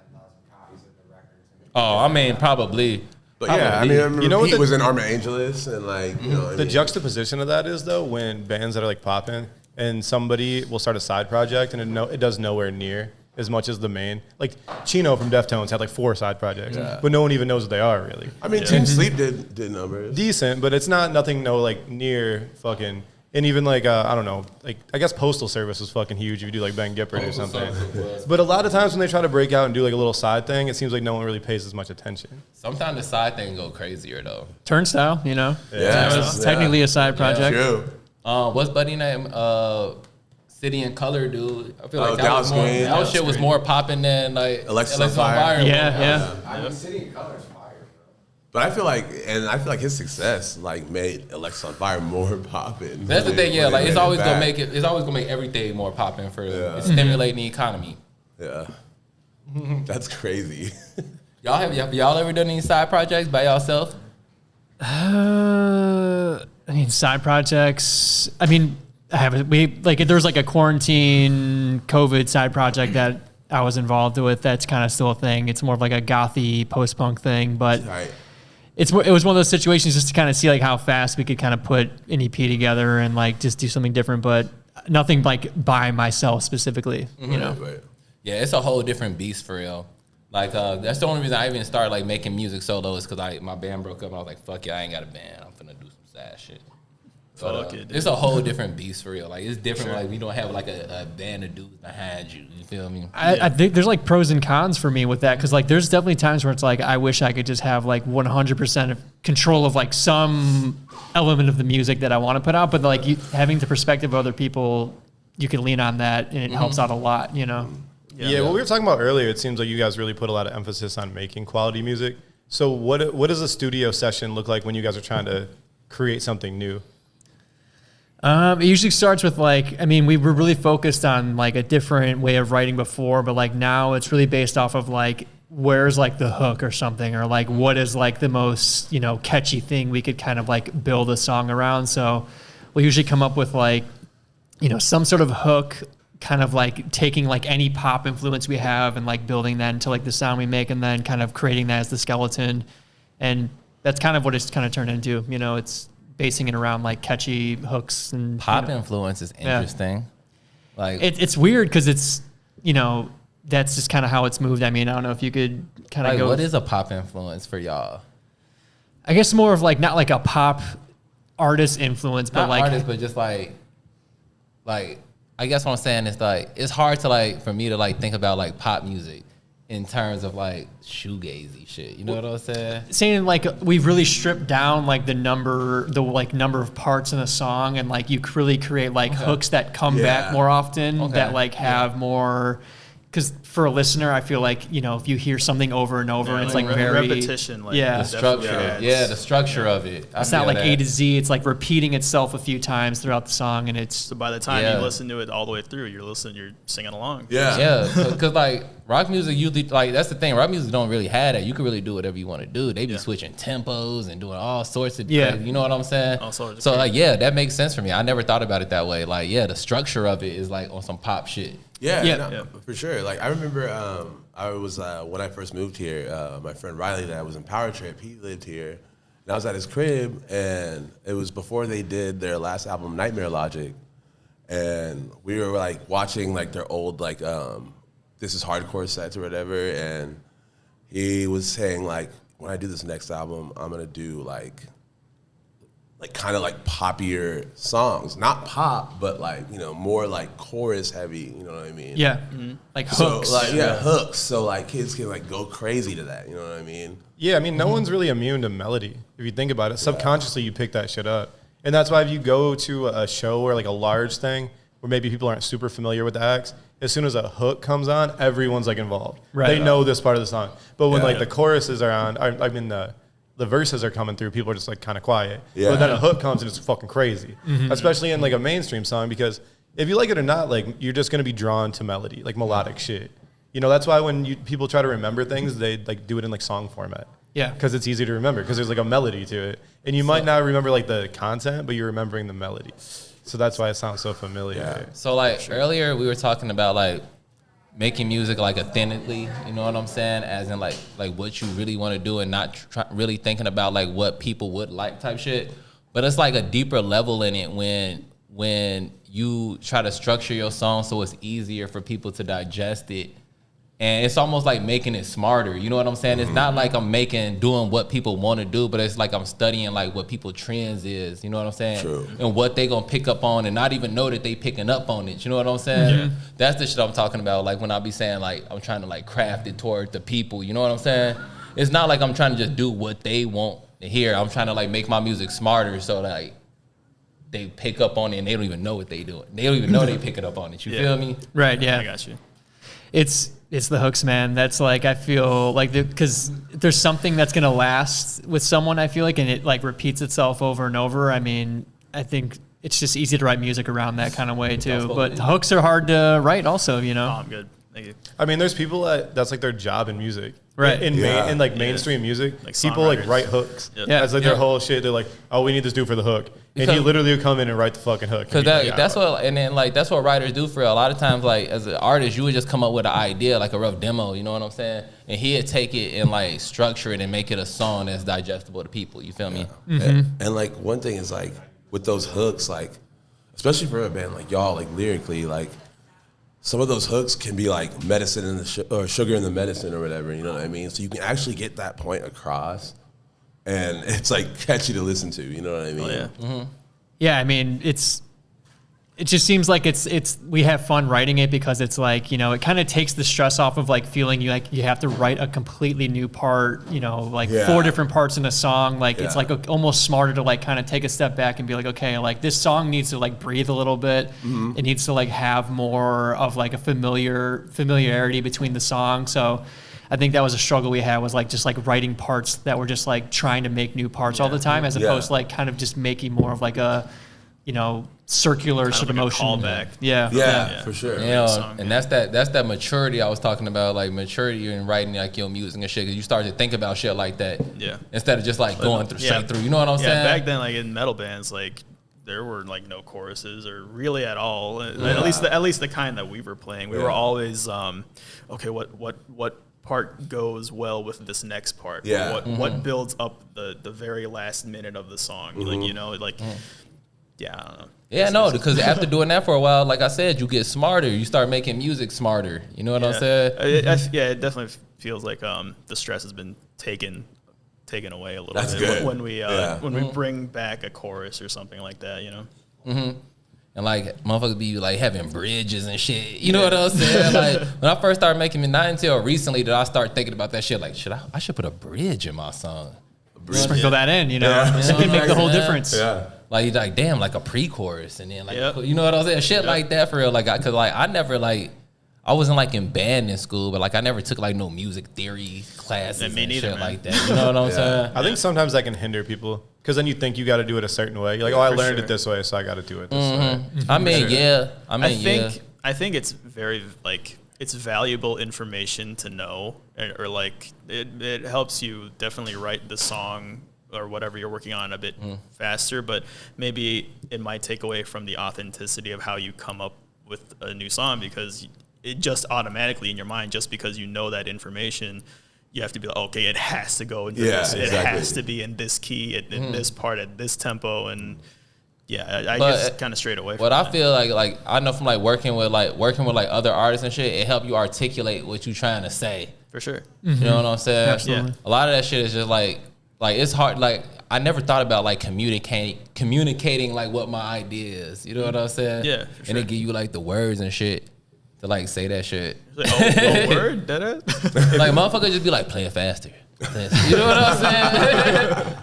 copies of the records. Oh, I mean, probably. But yeah, I mean, I remember You know what Pete the- was in Arma Angeles and like, The juxtaposition of that is though when bands that are like popping and somebody will start a side project and it does nowhere near as much as the main. Like Chino from Deftones had like 4 side projects, but no one even knows what they are really. I mean, Team Sleep did numbers. Decent, but it's nothing like near fucking. And even like I don't know, like I guess Postal Service was fucking huge if you do like Ben Gippert or something. But a lot of times when they try to break out and do like a little side thing, it seems like no one really pays as much attention. Sometimes the side thing go crazier though. Turnstile, you know, Yeah, it's technically a side project. True. What's buddy name? City and Color dude. I feel like Dallas Green. that shit was more popping than like Alexis on Fire. Yeah. I mean, City and Colors fire, bro. But I feel like his success like made Alexis on Fire more popping. That's the thing, yeah. Like it's always gonna make it. it's always gonna make everything more popping for it's stimulating the economy. Yeah. That's crazy. Have y'all ever done any side projects by yourself? I mean, side projects. I mean, there was like a quarantine COVID side project that I was involved with. That's kind of still a thing. It's more of like a gothy post punk thing, but Right. it was one of those situations just to kind of see like how fast we could kind of put an EP together and like just do something different, but nothing like by myself specifically, you know. Right. Yeah, it's a whole different beast for real. Like that's the only reason I even started like making music solo is because my band broke up and I was like, fuck yeah, I ain't got a band. I'm finna do some sad shit. But, it's a whole different beast for real. Like it's different. Like we don't have like a band of dudes behind you. You feel me? I think there's like pros and cons for me with that, because like there's definitely times where it's like I wish I could just have like 100% of control of like some element of the music that I want to put out, but like having the perspective of other people, you can lean on that and it helps out a lot, you know. Yeah, what we were talking about earlier, it seems like you guys really put a lot of emphasis on making quality music. So what does a studio session look like when you guys are trying to create something new? It usually starts with like, I mean, we were really focused on like a different way of writing before, but like now it's really based off of like, where's like the hook or something, or like what is like the most, you know, catchy thing we could kind of like build a song around. So we usually come up with like, you know, some sort of hook, kind of like taking like any pop influence we have and like building that into like the sound we make, and then kind of creating that as the skeleton. And that's kind of what it's kind of turned into, you know, it's basing it around like catchy hooks and Pop you know. influence is interesting. Like It's weird because it's, you know, that's just kind of how it's moved. I mean, I don't know if you could kind of like go. what is a pop influence for y'all? I guess more of like not like a pop artist influence, but Not like artists, but just like I guess what I'm saying is like it's hard to like for me to like think about like pop music in terms of like shoegazy shit. You know what I'm saying? saying like we've really stripped down like the number of parts in a song, and like you really create like hooks that come back more often that like have more. Because for a listener, I feel like, you know, if you hear something over and over, and it's like very repetition. Like, The structure, the structure of it. It's not like A to Z. It's like repeating itself a few times throughout the song, and it's So by the time you listen to it all the way through, you're singing along. Yeah, because like rock music usually like that's the thing. Rock music don't really have that. You can really do whatever you want to do. They be switching tempos and doing all sorts of crazy, you know what I'm saying? All sorts of so crazy. like that makes sense for me. I never thought about it that way. Like the structure of it is like on some pop shit. Yeah, for sure. Like I remember, I was when I first moved here. My friend Riley, that was in Power Trip, he lived here, and I was at his crib, and it was before they did their last album, Nightmare Logic, and we were like watching like their old like This Is Hardcore sets or whatever, and he was saying like, when I do this next album, I'm gonna do like kind of like poppier songs, not pop, but like, you know, more like chorus heavy, you know what I mean? like So hooks. like hooks. So like kids can like go crazy to that, you know what I mean? Yeah, I mean, no one's really immune to melody. If you think about it, subconsciously you pick that shit up. And that's why if you go to a show or like a large thing where maybe people aren't super familiar with the acts, as soon as a hook comes on, everyone's like involved. Right. They know this part of the song. But when like the choruses are on, I mean the verses are coming through, people are just like kind of quiet. Yeah. But then a hook comes and it's fucking crazy. Especially in like a mainstream song, because if you like it or not, like you're just gonna be drawn to melody, like melodic shit. You know, that's why when people try to remember things, they like do it in like song format. Yeah. Because it's easy to remember, because there's like a melody to it. And you might not remember like the content, but you're remembering the melody. So that's why it sounds so familiar. So like earlier we were talking about like making music like authentically, you know what I'm saying? As in like what you really want to do, and not really thinking about like what people would like type shit. But it's like a deeper level in it when you try to structure your song so it's easier for people to digest it. And it's almost like making it smarter. You know what I'm saying? It's not like I'm doing what people want to do, but it's like I'm studying like what people trends is. You know what I'm saying? True. And what they gonna pick up on, and not even know that they picking up on it. You know what I'm saying? That's the shit I'm talking about. Like when I be saying like I'm trying to like craft it toward the people. You know what I'm saying? It's not like I'm trying to just do what they want to hear. I'm trying to like make my music smarter so that like they pick up on it and they don't even know what they doing. They don't even know they picking up on it. You feel me? Right, yeah. I got you. It's the hooks, man. That's like, I feel like, because there's something that's going to last with someone, I feel like, and it like repeats itself over and over. I mean, I think it's just easy to write music around that kind of way too. But hooks are hard to write also, you know? Oh, I'm good. Thank you. I mean, there's people that's like their job in music. Right. In mainstream music, Like people like songwriters. write hooks. Yeah. That's like their whole shit. They're like, oh, we need this dude for the hook. And he Because- literally will come in and write the fucking hook. Cause that's what, and then like that's what writers do for a lot of times. Like as an artist, you would just come up with an idea, like a rough demo. You know what I'm saying? And he'd take it and like structure it and make it a song that's digestible to people. You feel me? And like one thing is like with those hooks, like especially for a band like y'all, like lyrically, like some of those hooks can be like medicine in the or sugar in the medicine or whatever. You know what I mean? So you can actually get that point across, and it's like catchy to listen to. You know what I mean? Oh, yeah. Yeah, I mean, it just seems like we have fun writing it, because it's like, you know, it kind of takes the stress off of like feeling you have to write a completely new part, you know, like 4 different parts in a song. Like it's like almost smarter to like kind of take a step back and be like, okay, like this song needs to like breathe a little bit. It needs to like have more of like a familiarity between the song. So I think that was a struggle we had, was like just like writing parts that were just like trying to make new parts all the time, as opposed to like kind of just making more of like a, you know, circular Kind sort of of like a motion. callback. Yeah, for sure. You know, song, and that's that maturity I was talking about, like maturity in writing like your music and shit. Cause you start to think about shit like that. Yeah. Instead of just like going straight through. You know what I'm saying? Back then, like in metal bands, like there were like no choruses or really at all. At least the kind that we were playing. We were always okay. What part goes well with this next part? Yeah. What builds up the very last minute of the song? Like, you know, like. yeah, I don't know. Yeah, no, because after doing that for a while, like I said, you get smarter. You start making music smarter. You know what I'm saying? It definitely feels like the stress has been taken away a little That's bit good. when we bring back a chorus or something like that, you know. Mm-hmm. And like motherfuckers be like having bridges and shit. You know what I'm saying? Like when I first started making it, not until recently did I start thinking about that shit. Like, I should put a bridge in my song. Sprinkle that in, you know. It can make the whole difference. Yeah. Like damn, like a pre-chorus and then like you know what I'm saying? Shit like that for real. Like cause like I never like I wasn't like in band in school, but like I never took like no music theory classes and neither, shit man. like that. You know what I'm saying? I think sometimes that can hinder people because then you think you got to do it a certain way. You're like, oh, I learned it this way, so I got to do it this way. I mean, I think it's very like it's valuable information to know, or like it helps you definitely write the song or whatever you're working on a bit faster, but maybe it might take away from the authenticity of how you come up with a new song, because it just automatically in your mind, just because you know that information, you have to be like, okay, it has to go into this. Exactly. It has to be in this key, in this part, at this tempo, and I just kind of strayed away from what that. I feel like I know from like working with other artists and shit, it help you articulate what you're trying to say. For sure. You know what I'm saying? Absolutely. A lot of that shit is just like it's hard. Like I never thought about like communicating like what my idea is. You know what I'm saying? Yeah, for sure. And it give you like the words and shit to like say that shit. Like, oh, word? That is? Like motherfucker just be like, play it faster. You know what I'm saying?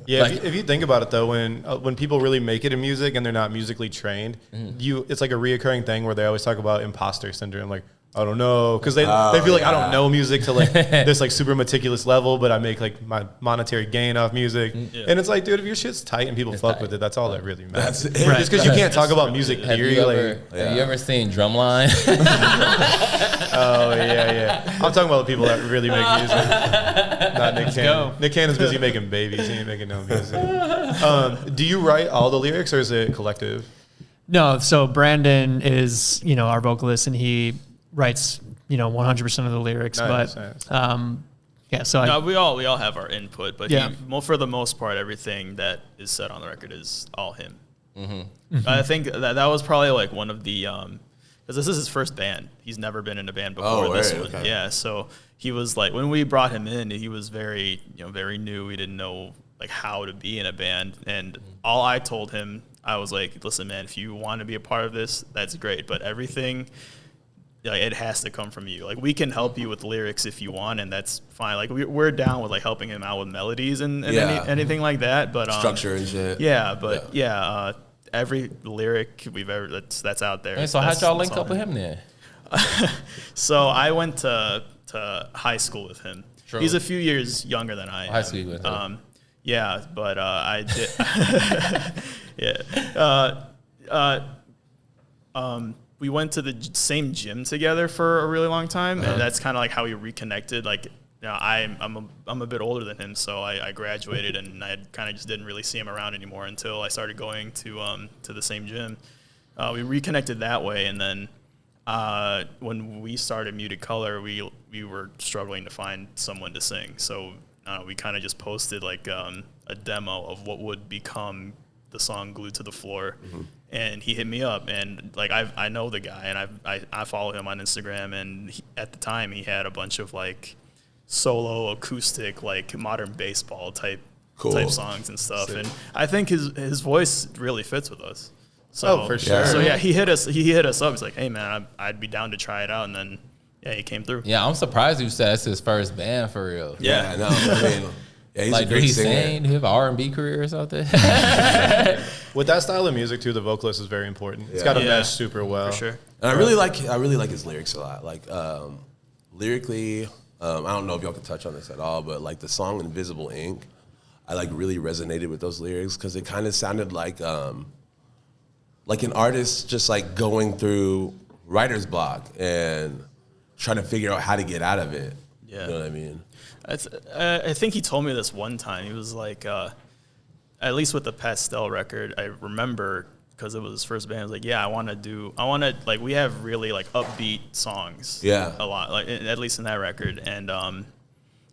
Yeah, Like- if you think about it though, when people really make it in music and they're not musically trained, it's like a reoccurring thing where they always talk about imposter syndrome. Like, I don't know, because they feel like I don't know music to like this like super meticulous level, but I make like my monetary gain off music. And it's like, dude, if your shit's tight and people fuck with it, that's all that really matters. That's it. Just because you can't talk about music Have theory, you ever seen Drumline? oh yeah. I'm talking about the people that really make music, not Nick Cannon. Nick Cannon's busy making babies. He ain't making no music. Do you write all the lyrics or is it collective? No, so Brandon is, our vocalist, and he writes, 100% of the lyrics. Nice. So we all have our input, but Yeah. for the most part, everything that is said on the record is all him. I think that was probably like one of the because this is his first band. He's never been in a band before this one. Okay. Yeah, so he was like, when we brought him in, he was very very new. He didn't know like how to be in a band, and all I told him, I was like, listen, man, if you want to be a part of this, that's great, but everything, like, it has to come from you. Like, we can help you with lyrics if you want, and that's fine. Like, we're down with like helping him out with melodies and anything like that. But structure and shit. Every lyric we've ever that's out there. So how'd y'all link up with him then? So I went to high school with him. True. He's a few years younger than I am. High school with him. Yeah, but I did. We went to the same gym together for a really long time, and that's kind of like how we reconnected. Like, I'm a bit older than him, so I graduated, and I kind of just didn't really see him around anymore until I started going to the same gym. We reconnected that way, and then when we started Muted Color, we were struggling to find someone to sing. So we kind of just posted like a demo of what would become the song "Glued to the Floor," and he hit me up, and like I know the guy, and I follow him on Instagram, and at the time he had a bunch of like solo acoustic like modern baseball type songs and stuff, and I think his voice really fits with us. So, for sure. So yeah, he hit us up. He's like, hey man, I'd be down to try it out, and then he came through. Yeah, I'm surprised you said that's his first band for real. Yeah, no, I mean, he's Like, a did great he singer. sing? Did he have an R&B career or something? With that style of music too, the vocalist is very important. It's got to mesh super well. For sure. And I really like his lyrics a lot. Like lyrically, I don't know if y'all can touch on this at all, but like the song "Invisible Ink," I like really resonated with those lyrics because it kind of sounded like an artist just like going through writer's block and trying to figure out how to get out of it. Yeah. You know what I mean? I think he told me this one time. He was like, at least with the Pastel record, I remember because it was his first band. I was like, yeah, I want to like, we have really like upbeat songs. Yeah. A lot, like at least in that record. And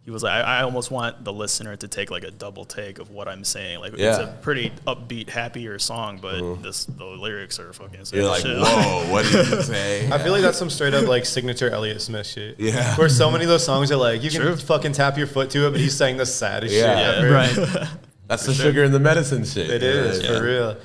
he was like, I almost want the listener to take like a double take of what I'm saying. Like it's a pretty upbeat, happier song, but the lyrics are fucking sad. You're like, shit. whoa, what did you say? I feel like that's some straight up like signature Elliott Smith shit. Yeah. Where so many of those songs are like, you can fucking tap your foot to it, but he's saying the saddest shit ever. Right. That's the sugar and the medicine shit. It is, for real.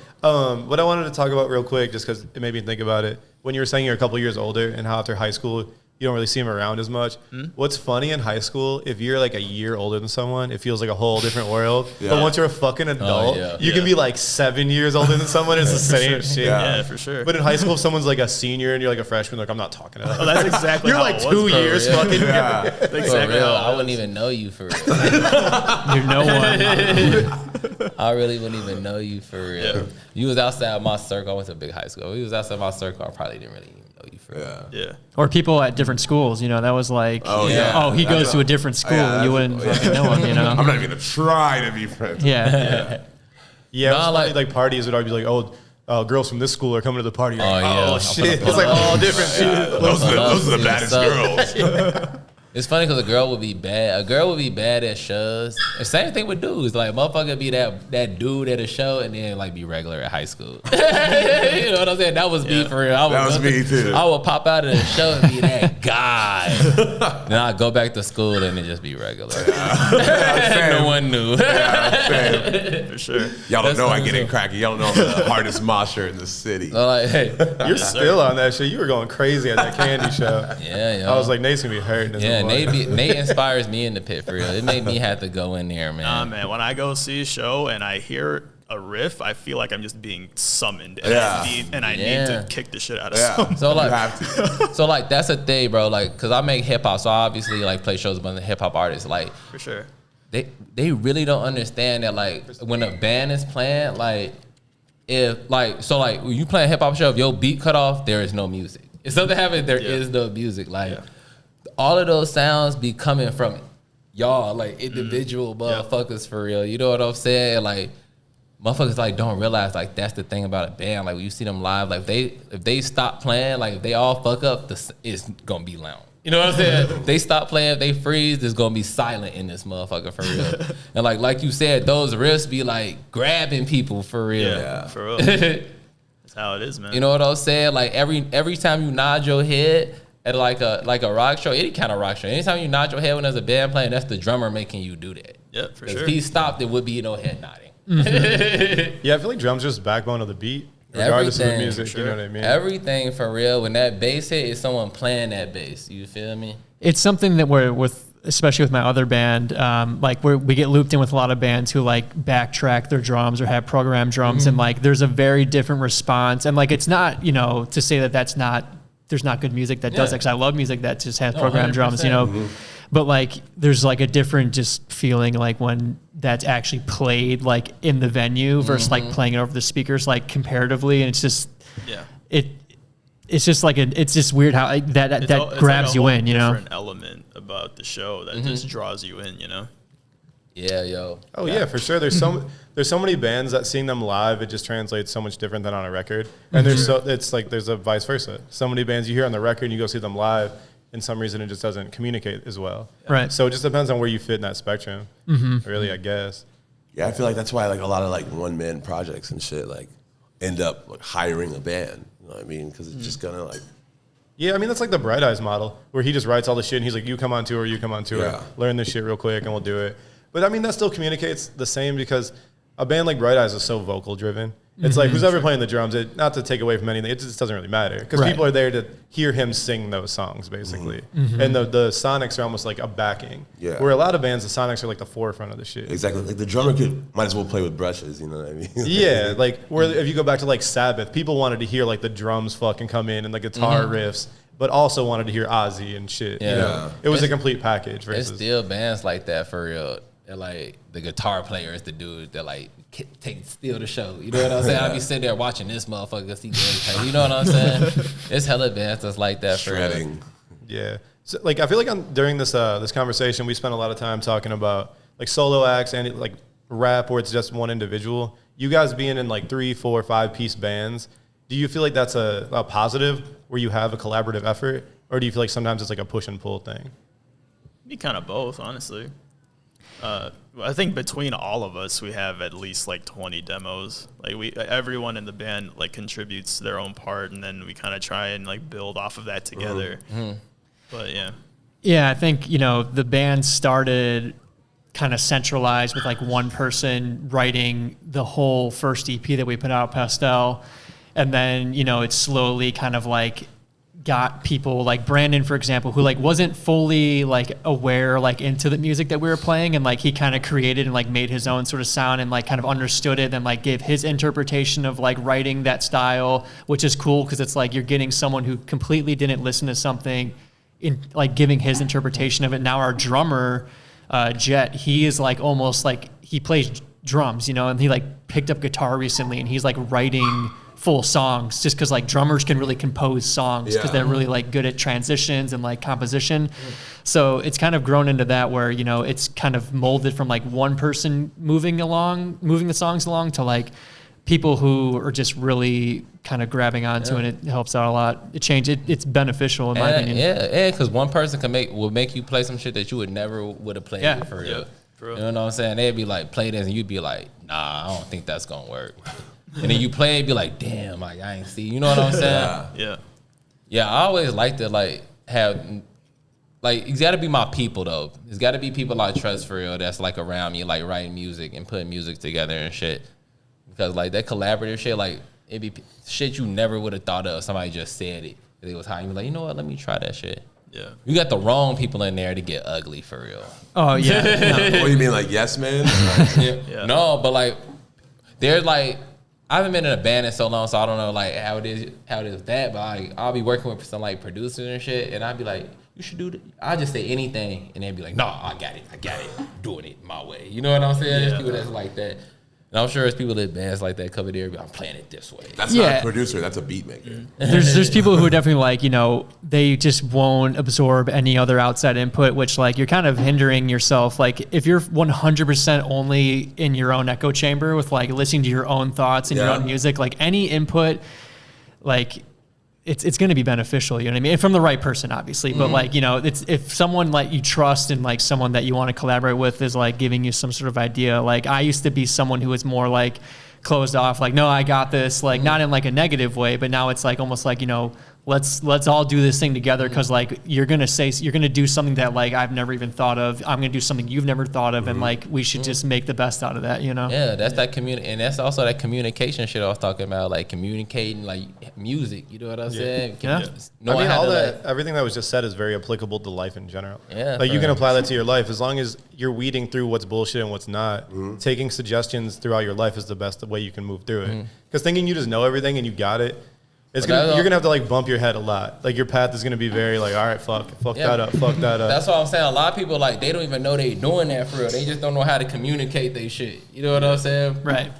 What I wanted to talk about real quick, just because it made me think about it, when you were saying you're a couple years older and how after high school, you don't really see him around as much. What's funny in high school, if you're like a year older than someone, it feels like a whole different world. But once you're a fucking adult, you can be like 7 years older than someone. It's the same shit. Yeah, for sure. But in high school, if someone's like a senior and you're like a freshman, like, I'm not talking to them. Oh, that's exactly You're how like it was, 2 years real. fucking. That's exactly real, how it I wouldn't was. even know you for real. You're no one. I really wouldn't even know you for real. Yeah. You was outside my circle. I went to a big high school. If you was outside my circle, I probably didn't really even know you for real. Yeah. Or people at different schools, you know, that was like, yeah. he goes to a different school. You wouldn't fucking know him, you know? I'm not even gonna try to be friends. Yeah. Yeah, it was Nah, funny, like parties would always be like, girls from this school are coming to the party. You're like, yeah. oh shit. It's like all different shit. Those are the baddest girls. It's funny because a girl would be bad. A girl would be bad at shows. The same thing with dudes. Like, motherfucker be that dude at a show and then, like, be regular at high school. You know what I'm saying? That was me for real. That was me, too. I would pop out of the show and be that guy. Then I'd go back to school and then just be regular. No one knew. For sure. Y'all don't That's know I funny get in too. cracky. Y'all don't know I'm the hardest mosher in the city. So, like, hey, You're still on that shit. You were going crazy at that candy show. yeah, yo. I was like, Nate's gonna be hurting. as a Yeah, boy. Nate inspires me in the pit for real. It made me have to go in there, man. Nah, man, when I go see a show and I hear a riff, I feel like I'm just being summoned. And Yeah. I need Yeah. to kick the shit out of Yeah. someone. So like, You have to. so like that's a thing, bro. Like, cause I make hip hop, so I obviously like play shows with a bunch of hip hop artists. Like, For sure. they really don't understand that like when a band is playing, like if like so like when you play a hip hop show, if your beat cut off, there is no music. If something happens, there is no music. Like all of those sounds be coming from y'all, like individual motherfuckers for real. You know what I'm saying? Like motherfuckers like don't realize like that's the thing about a band. Like when you see them live, like if they stop playing, like if they all fuck up, it's gonna be loud. You know what I'm saying? They stop playing, if they freeze, there's gonna be silent in this motherfucker for real. And like you said, those riffs be like grabbing people for real. Yeah, for real. That's how it is, man. You know what I'm saying? Like every time you nod your head at like a rock show, any kind of rock show, anytime you nod your head when there's a band playing, that's the drummer making you do that. Yeah, for 'Cause sure. if he stopped, there would be no head nodding. Yeah, I feel like drums just backbone of the beat, regardless of the Everything. music. You know what I mean? Everything for real. When that bass hit, is someone playing that bass. You feel me? It's something that we're with, especially with my other band, like we get looped in with a lot of bands who like backtrack their drums or have programmed drums, and like there's a very different response. And like it's not, you know, to say that there's not good music that does that, 'cause I love music that just has programmed drums, you know. But like there's like a different just feeling like when that's actually played like in the venue versus like playing it over the speakers, like comparatively, and it's just it's just like it's just weird how that grabs like you in, you know. Different element about the show that just draws you in, you know. Yeah, yo. Oh yeah, for sure. There's so many bands that seeing them live, it just translates so much different than on a record. And it's like there's a vice versa. So many bands you hear on the record, and you go see them live, and some reason it just doesn't communicate as well. Right. So it just depends on where you fit in that spectrum. Really, I guess. Yeah, I feel like that's why like a lot of like one man projects and shit like end up like hiring a band. You know what I mean? Because it's just gonna like. Yeah, I mean that's like the Bright Eyes model, where he just writes all the shit, and he's like, "You come on tour, you come on tour, Yeah. learn this shit real quick, and we'll do it." But I mean that still communicates the same because a band like Bright Eyes is so vocal driven. It's like who's ever playing the drums. Not to take away from anything, it just doesn't really matter because people are there to hear him sing those songs basically, and the sonics are almost like a backing. Yeah. Where a lot of bands, the sonics are like the forefront of the shit. Exactly. Like the drummer might as well play with brushes, you know what I mean? Yeah, like where if you go back to like Sabbath, people wanted to hear like the drums fucking come in and the guitar riffs, but also wanted to hear Ozzy and shit. Yeah. You know? It was a complete package There's versus still bands like that for real. They're like the guitar player is the dude that like steal the show. You know what I'm saying? I'll be sitting there watching this motherfucker see gameplay. You know what I'm saying? It's hella bands that's like that for real. Shredding. Yeah. So, like, I feel like during this this conversation, we spent a lot of time talking about like solo acts and like rap where it's just one individual. You guys being in like 3, 4, 5-piece bands, do you feel like that's a positive where you have a collaborative effort, or do you feel like sometimes it's like a push and pull thing? Be kind of both, honestly. I think between all of us, we have at least like 20 demos. Like everyone in the band like contributes their own part, and then we kind of try and like build off of that together. But yeah. Yeah, I think, the band started kind of centralized with like one person writing the whole first EP that we put out, Pastel. And then, it slowly kind of like got people like Brandon, for example, who like wasn't fully like aware, like into the music that we were playing. And like he kind of created and like made his own sort of sound and like kind of understood it and like gave his interpretation of like writing that style, which is cool because it's like you're getting someone who completely didn't listen to something in like giving his interpretation of it. Now our drummer, Jet, he is like almost like he plays drums, and he like picked up guitar recently and he's like writing full songs just because like drummers can really compose songs because they're really like good at transitions and like composition. So it's kind of grown into that where, it's kind of molded from like one person moving the songs along to like people who are just really kind of grabbing onto it. And it helps out a lot. It's beneficial in my opinion. Yeah, because one person will make you play some shit that you would have played for real. You know what I'm saying? They'd be like, play this, and you'd be like, nah, I don't think that's gonna work. And then you play it, be like, damn, like I ain't see. You know what I'm saying? Yeah. I always like to like have like it's got to be my people though. It's got to be people I trust for real. That's like around me, like writing music and putting music together and shit. Because like that collaborative shit, like it'd be shit you never would have thought of. Somebody just said it. It was hot. You be like, you know what? Let me try that shit. Yeah. You got the wrong people in there to get ugly for real. Oh yeah. What do you mean, like yes man? No, but like there's like I haven't been in a band in so long, so I don't know like how it is with that. But like I'll be working with some like producers and shit, and I'll be like, you should do. I'll just say anything, and they'll be like, no, I got it, doing it my way. You know what I'm saying? There's people that's like that. And I'm sure there's people that bands like that cover there, but I'm playing it this way. That's not a producer, that's a beat maker. There's people who are definitely like, they just won't absorb any other outside input, which like you're kind of hindering yourself. Like if you're 100% only in your own echo chamber with like listening to your own thoughts and your own music, like any input, like it's going to be beneficial, you know what I mean? And from the right person, obviously. But like, it's if someone like you trust and like someone that you want to collaborate with is like giving you some sort of idea. Like I used to be someone who was more like closed off, like, no, I got this, like not in like a negative way, but now it's like almost like, let's all do this thing together because like you're gonna do something that like I've never even thought of. I'm gonna do something you've never thought of, and like we should just make the best out of that, Yeah, that's that and that's also that communication shit I was talking about, like communicating like music. You know what I'm saying? Yeah. I mean, all that, everything that was just said is very applicable to life in general. Yeah, like you can apply that to your life as long as you're weeding through what's bullshit and what's not. Taking suggestions throughout your life is the best way you can move through it. Because thinking you just know everything and you got it. You're gonna have to like bump your head a lot. Like your path is gonna be very like, all right, fuck that up. That's what I'm saying. A lot of people like they don't even know they doing that for real. They just don't know how to communicate their shit. You know what I'm saying? Right.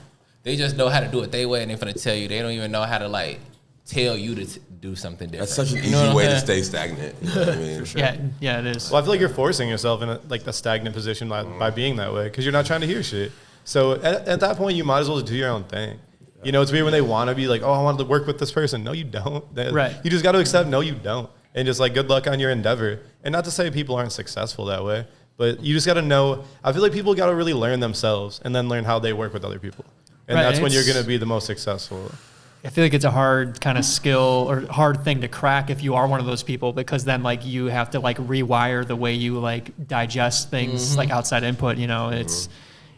They just know how to do it their way, and they're gonna tell you. They don't even know how to like tell you to do something different. That's such an easy way to stay stagnant. You know what I mean? Sure. Yeah, it is. Well, I feel like you're forcing yourself in a stagnant position by being that way because you're not trying to hear shit. So at that point, you might as well do your own thing. It's weird when they want to be like, oh, I wanted to work with this person. No, you don't. Right. You just got to accept, no, you don't. And just like, good luck on your endeavor. And not to say people aren't successful that way, but you just got to know. I feel like people got to really learn themselves and then learn how they work with other people. And that's when you're going to be the most successful. I feel like it's a hard kind of skill or hard thing to crack if you are one of those people, because then like you have to like rewire the way you like digest things like outside input,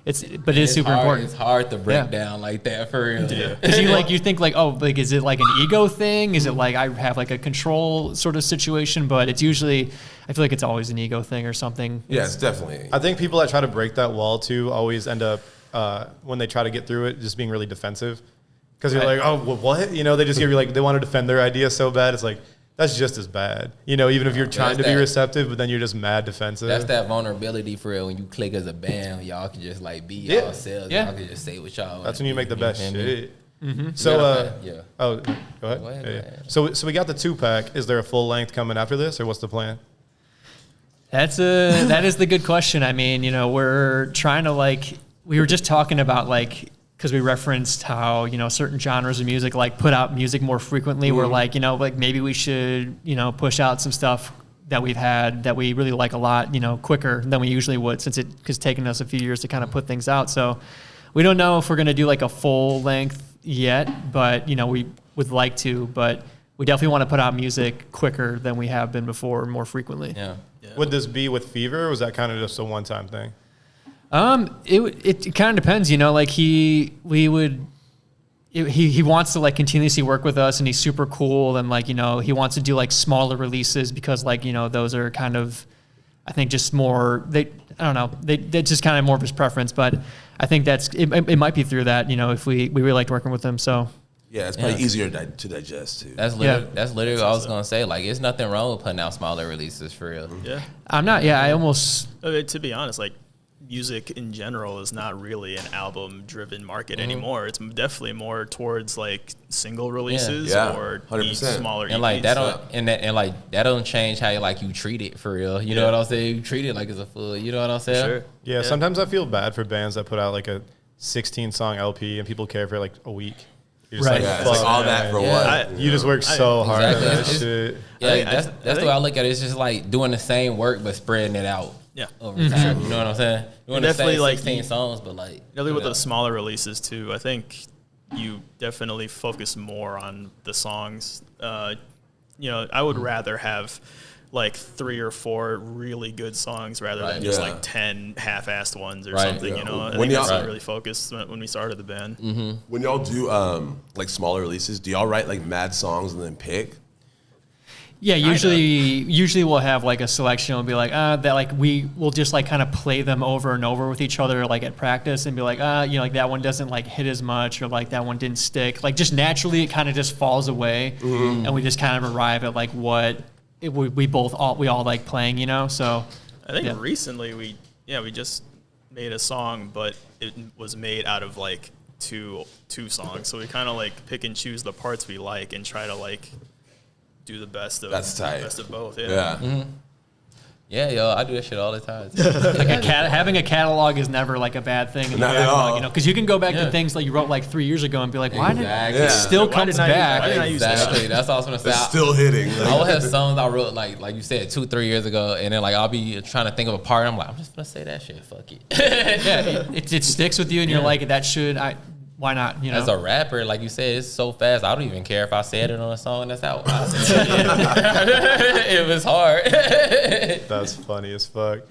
But it is super important. It's hard to break down like that for real. Because you think like, oh, like is it like an ego thing? Is it like I have like a control sort of situation? But it's usually, I feel like it's always an ego thing or something. Yeah, it's definitely. I think people that try to break that wall too always end up when they try to get through it just being really defensive. Because you're like, oh, well, what? They just give you like they want to defend their idea so bad. It's like that's just as bad. Even if you're trying to be receptive, but then you're just mad defensive. That's that vulnerability for real. When you click as a band, y'all can just like be yourselves. Y'all can just say what y'all. That's when you make the best shit. So, oh, go ahead. Go ahead. So we got the 2-pack. Is there a full length coming after this, or what's the plan? That is the good question. I mean, we're trying to we were just talking about because we referenced how, certain genres of music, put out music more frequently. We're maybe we should, push out some stuff that we've had that we really like a lot, quicker than we usually would, since it's taken us a few years to kind of put things out. So we don't know if we're going to do like a full length yet, but we would like to, but we definitely want to put out music quicker than we have been before, more frequently. Would this be with Fever, or was that kind of just a one-time thing? It kind of depends, like he wants to like continuously work with us, and he's super cool, and like he wants to do like smaller releases because like those are kind of, I think, just more they're just kind of more of his preference. But I think it might be through that, if we really liked working with him. So yeah, it's probably easier to digest too. That's literally what I was gonna say. Like, it's nothing wrong with putting out smaller releases for real. Yeah, I almost, to be honest, like, music in general is not really an album-driven market anymore. It's definitely more towards like single releases or 100%. smaller EPs. And like that don't change how you treat it for real. You know what I'm saying? You treat it like it's a full. You know what I'm saying? Sure. Yeah, sometimes I feel bad for bands that put out like a 16-song LP and people care for like a week. You're just Right. like, Yeah, it's like all that for what? you just work so hard on that Exactly. shit. Yeah, that's the way I look at it. It's just like doing the same work but spreading it out. Yeah. Over time. You know what I'm saying? Doing the definitely, same like, 16 songs, but like Definitely with the smaller releases too. I think you definitely focus more on the songs. I would rather have like 3 or 4 really good songs rather than just like 10 half-assed ones or something. Yeah. I When think that's y'all- what really focused when we started the band. When y'all do like smaller releases, do y'all write like mad songs and then pick? yeah, usually we'll have like a selection. We'll be like, that like we'll just like kind of play them over and over with each other, like at practice, and be like, like that one doesn't like hit as much, or like that one didn't stick. Like just naturally, it kind of just falls away, and we just kind of arrive at like what we all like playing, So I think recently we just made a song, but it was made out of like two songs. So we kind of like pick and choose the parts we like and try to like do the best of both. Yeah. Yeah, yo, I do that shit all the time. like having a catalog is never like a bad thing in the Not at all. backlog, because you can go back to things like you wrote like 3 years ago and be like, why did Exactly. it still Why comes didn't I use back? that? Why didn't I use that? Exactly. That's all I was gonna say. It's still hitting. I will have songs I wrote like you said 2-3 years ago, and then like I'll be trying to think of a part. I'm like, I'm just gonna say that shit. Fuck it. It sticks with you, and you're like, why not? As a rapper, like you said, it's so fast. I don't even care if I said it on a song that's out. It was hard. That's funny as fuck.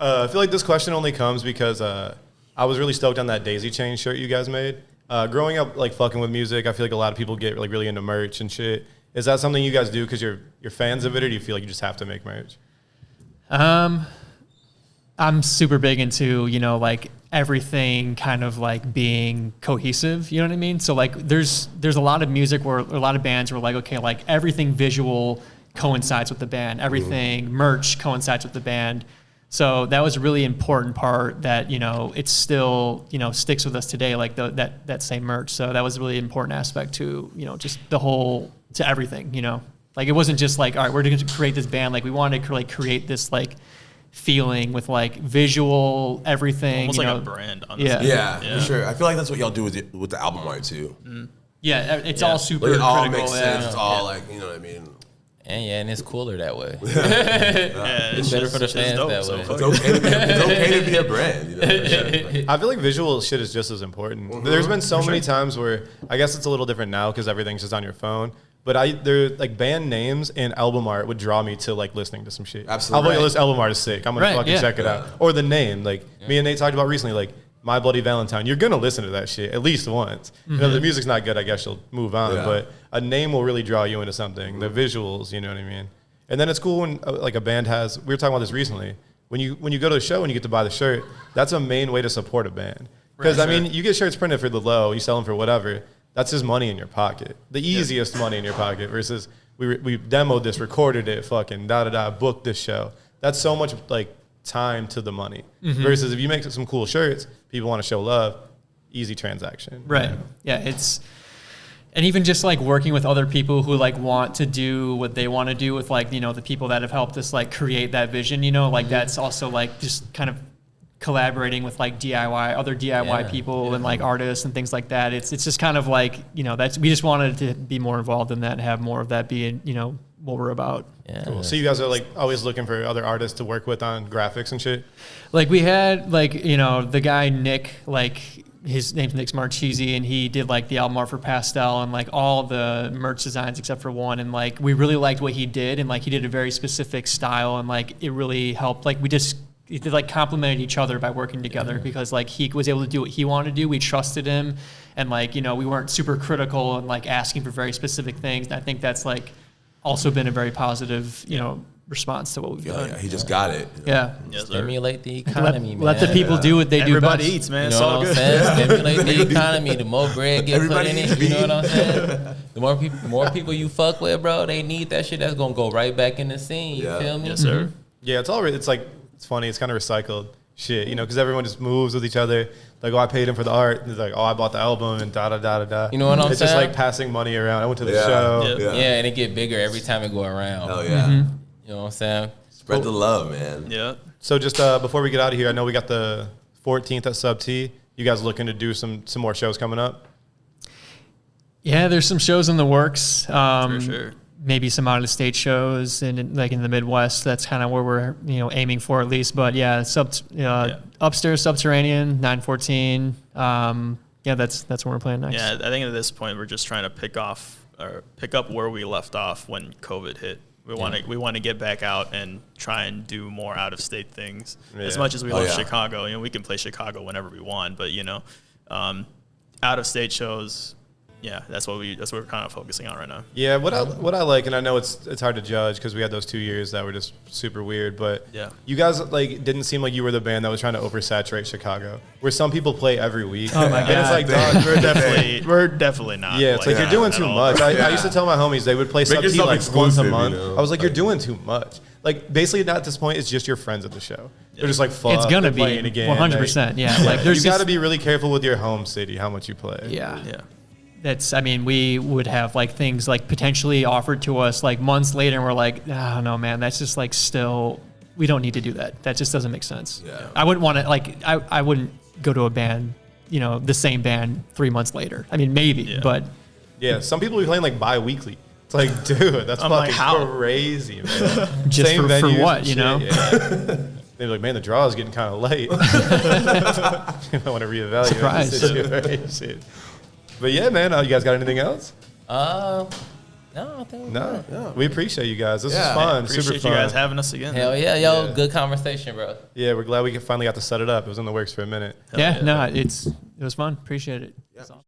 I feel like this question only comes because I was really stoked on that daisy chain shirt you guys made. Growing up, like fucking with music, I feel like a lot of people get like really into merch and shit. Is that something you guys do because you're fans of it, or do you feel like you just have to make merch? I'm super big into, like everything kind of like being cohesive, you know what I mean? So like there's a lot of music where a lot of bands were like, okay, like everything visual coincides with the band, everything merch coincides with the band. So that was a really important part that, it's still, sticks with us today, like that same merch. So that was a really important aspect to, just the whole, to everything, like it wasn't just like, all right, we're going to create this band. Like we wanted to like create this like feeling with like visual everything, Almost like a brand, honestly. Yeah, for sure. I feel like that's what y'all do with the album art too. Yeah, it's all super Like, it all critical. makes sense. It's all like, you know what I mean? And it's cooler that way. Yeah, It's better for the fans dope, that so way. fuck It's okay to be a brand. You know? I feel like visual shit is just as important. There's been so many times where I guess it's a little different now because everything's just on your phone. But there like band names and album art would draw me to like listening to some shit. Absolutely. I'm like, this album art is sick. I'm gonna fucking check it out. Or the name, like me and Nate talked about recently, like My Bloody Valentine. You're gonna listen to that shit at least once. The music's not good, I guess you'll move on. Yeah. But a name will really draw you into something. The visuals, you know what I mean. And then it's cool when like a band has. We were talking about this recently. When you go to a show and you get to buy the shirt, that's a main way to support a band. Because I mean, you get shirts printed for the low, you sell them for whatever. That's just money in your pocket. The easiest money in your pocket versus we demoed this, recorded it, fucking booked this show. That's so much like time to the money. Versus if you make some cool shirts, people want to show love, easy transaction. Right. Yeah, and even just like working with other people who like want to do what they want to do with like, the people that have helped us like create that vision, like that's also like just kind of collaborating with like other DIY people and like artists and things like that. It's just kind of like, we just wanted to be more involved in that and have more of that being, what we're about. Yeah. Cool. So you guys are like always looking for other artists to work with on graphics and shit? Like we had like, you know, the guy Nick, like his name's Nick Marchese, and he did like the album art for Pastel and like all the merch designs except for one. And like we really liked what he did, and like he did a very specific style, and like it really helped. Like we just like complemented each other by working together because like he was able to do what he wanted to do. We trusted him, and like, you know, we weren't super critical and like asking for very specific things. And I think that's like also been a very positive, you know, response to what we've done. Yeah, he just got it. Yeah. Yes, sir. Stimulate the economy, man. Let the people do what they Everybody do best. eats, man. You It's know all what I'm good. saying? Stimulate the economy. The more bread get Everybody put in eats it, you know meat. what I'm saying? The more people you fuck with, bro, they need that shit. That's gonna go right back in the scene. You Yeah. feel me? Yes, sir. Yeah, it's all. It's like it's funny. It's kind of recycled shit, you know, because everyone just moves with each other. Like, oh, I paid him for the art. And it's like, oh, I bought the album and da da da da da. You know what I'm It's just saying? like passing money around. I went to the Yeah. show. Yeah. Yeah, and it get bigger every time it go around. Hell yeah. You know what I'm saying? Spread the love, man. Yeah. So just before we get out of here, I know we got the 14th at Sub T. You guys looking to do some more shows coming up? Yeah, there's some shows in the works. For sure. Maybe some out of state shows in like in the Midwest. That's kind of where we're, you know, aiming for at least. But yeah, upstairs Subterranean 914. Yeah, that's where we're playing next. Yeah, I think at this point we're just trying to pick up where we left off when COVID hit. We want to get back out and try and do more out of state things. As much as we love Chicago, you know, we can play Chicago whenever we want, but you know, out of state shows. Yeah, that's what we're kind of focusing on right now. Yeah, what I like, and I know it's hard to judge because we had those 2 years that were just super weird, but Yeah. you guys like didn't seem like you were the band that was trying to oversaturate Chicago, where some people play every week. Oh my And it's God. like, dog, We're definitely not. yeah, it's like you're that doing at too all. much. I used to tell my homies they would play Sub T yourself like once a exclusive, month. you know? I was like, you're doing too much. Like basically, at this point, it's just your friends at the show. They're just like, fuck, It's gonna they're be playing again. 100%. Yeah, like there's you got to just- be really careful with your home city, how much you play. Yeah. Yeah. That's, I mean, we would have like things like potentially offered to us like months later, and we're like, oh no, man, that's just like still, we don't need to do that. That just doesn't make sense. Yeah. I wouldn't want to, like, I wouldn't go to a band, you know, the same band 3 months later. I mean, maybe, but Yeah, some people be playing like bi-weekly. It's like, dude, that's I'm fucking like, how? crazy, man. just Same for venues what, and you shit, know? Yeah. They're like, man, the draw is getting kind of late. I want to reevaluate Surprise. the situation. But yeah, man, you guys got anything else? No, I think we're good. No. We appreciate you guys. This is Yeah. fun. Appreciate Super you fun. guys having us again. Hell yeah, yo, good conversation, bro. Yeah, we're glad we finally got to set it up. It was in the works for a minute. Yeah, no, it was fun. Appreciate it. It's awesome.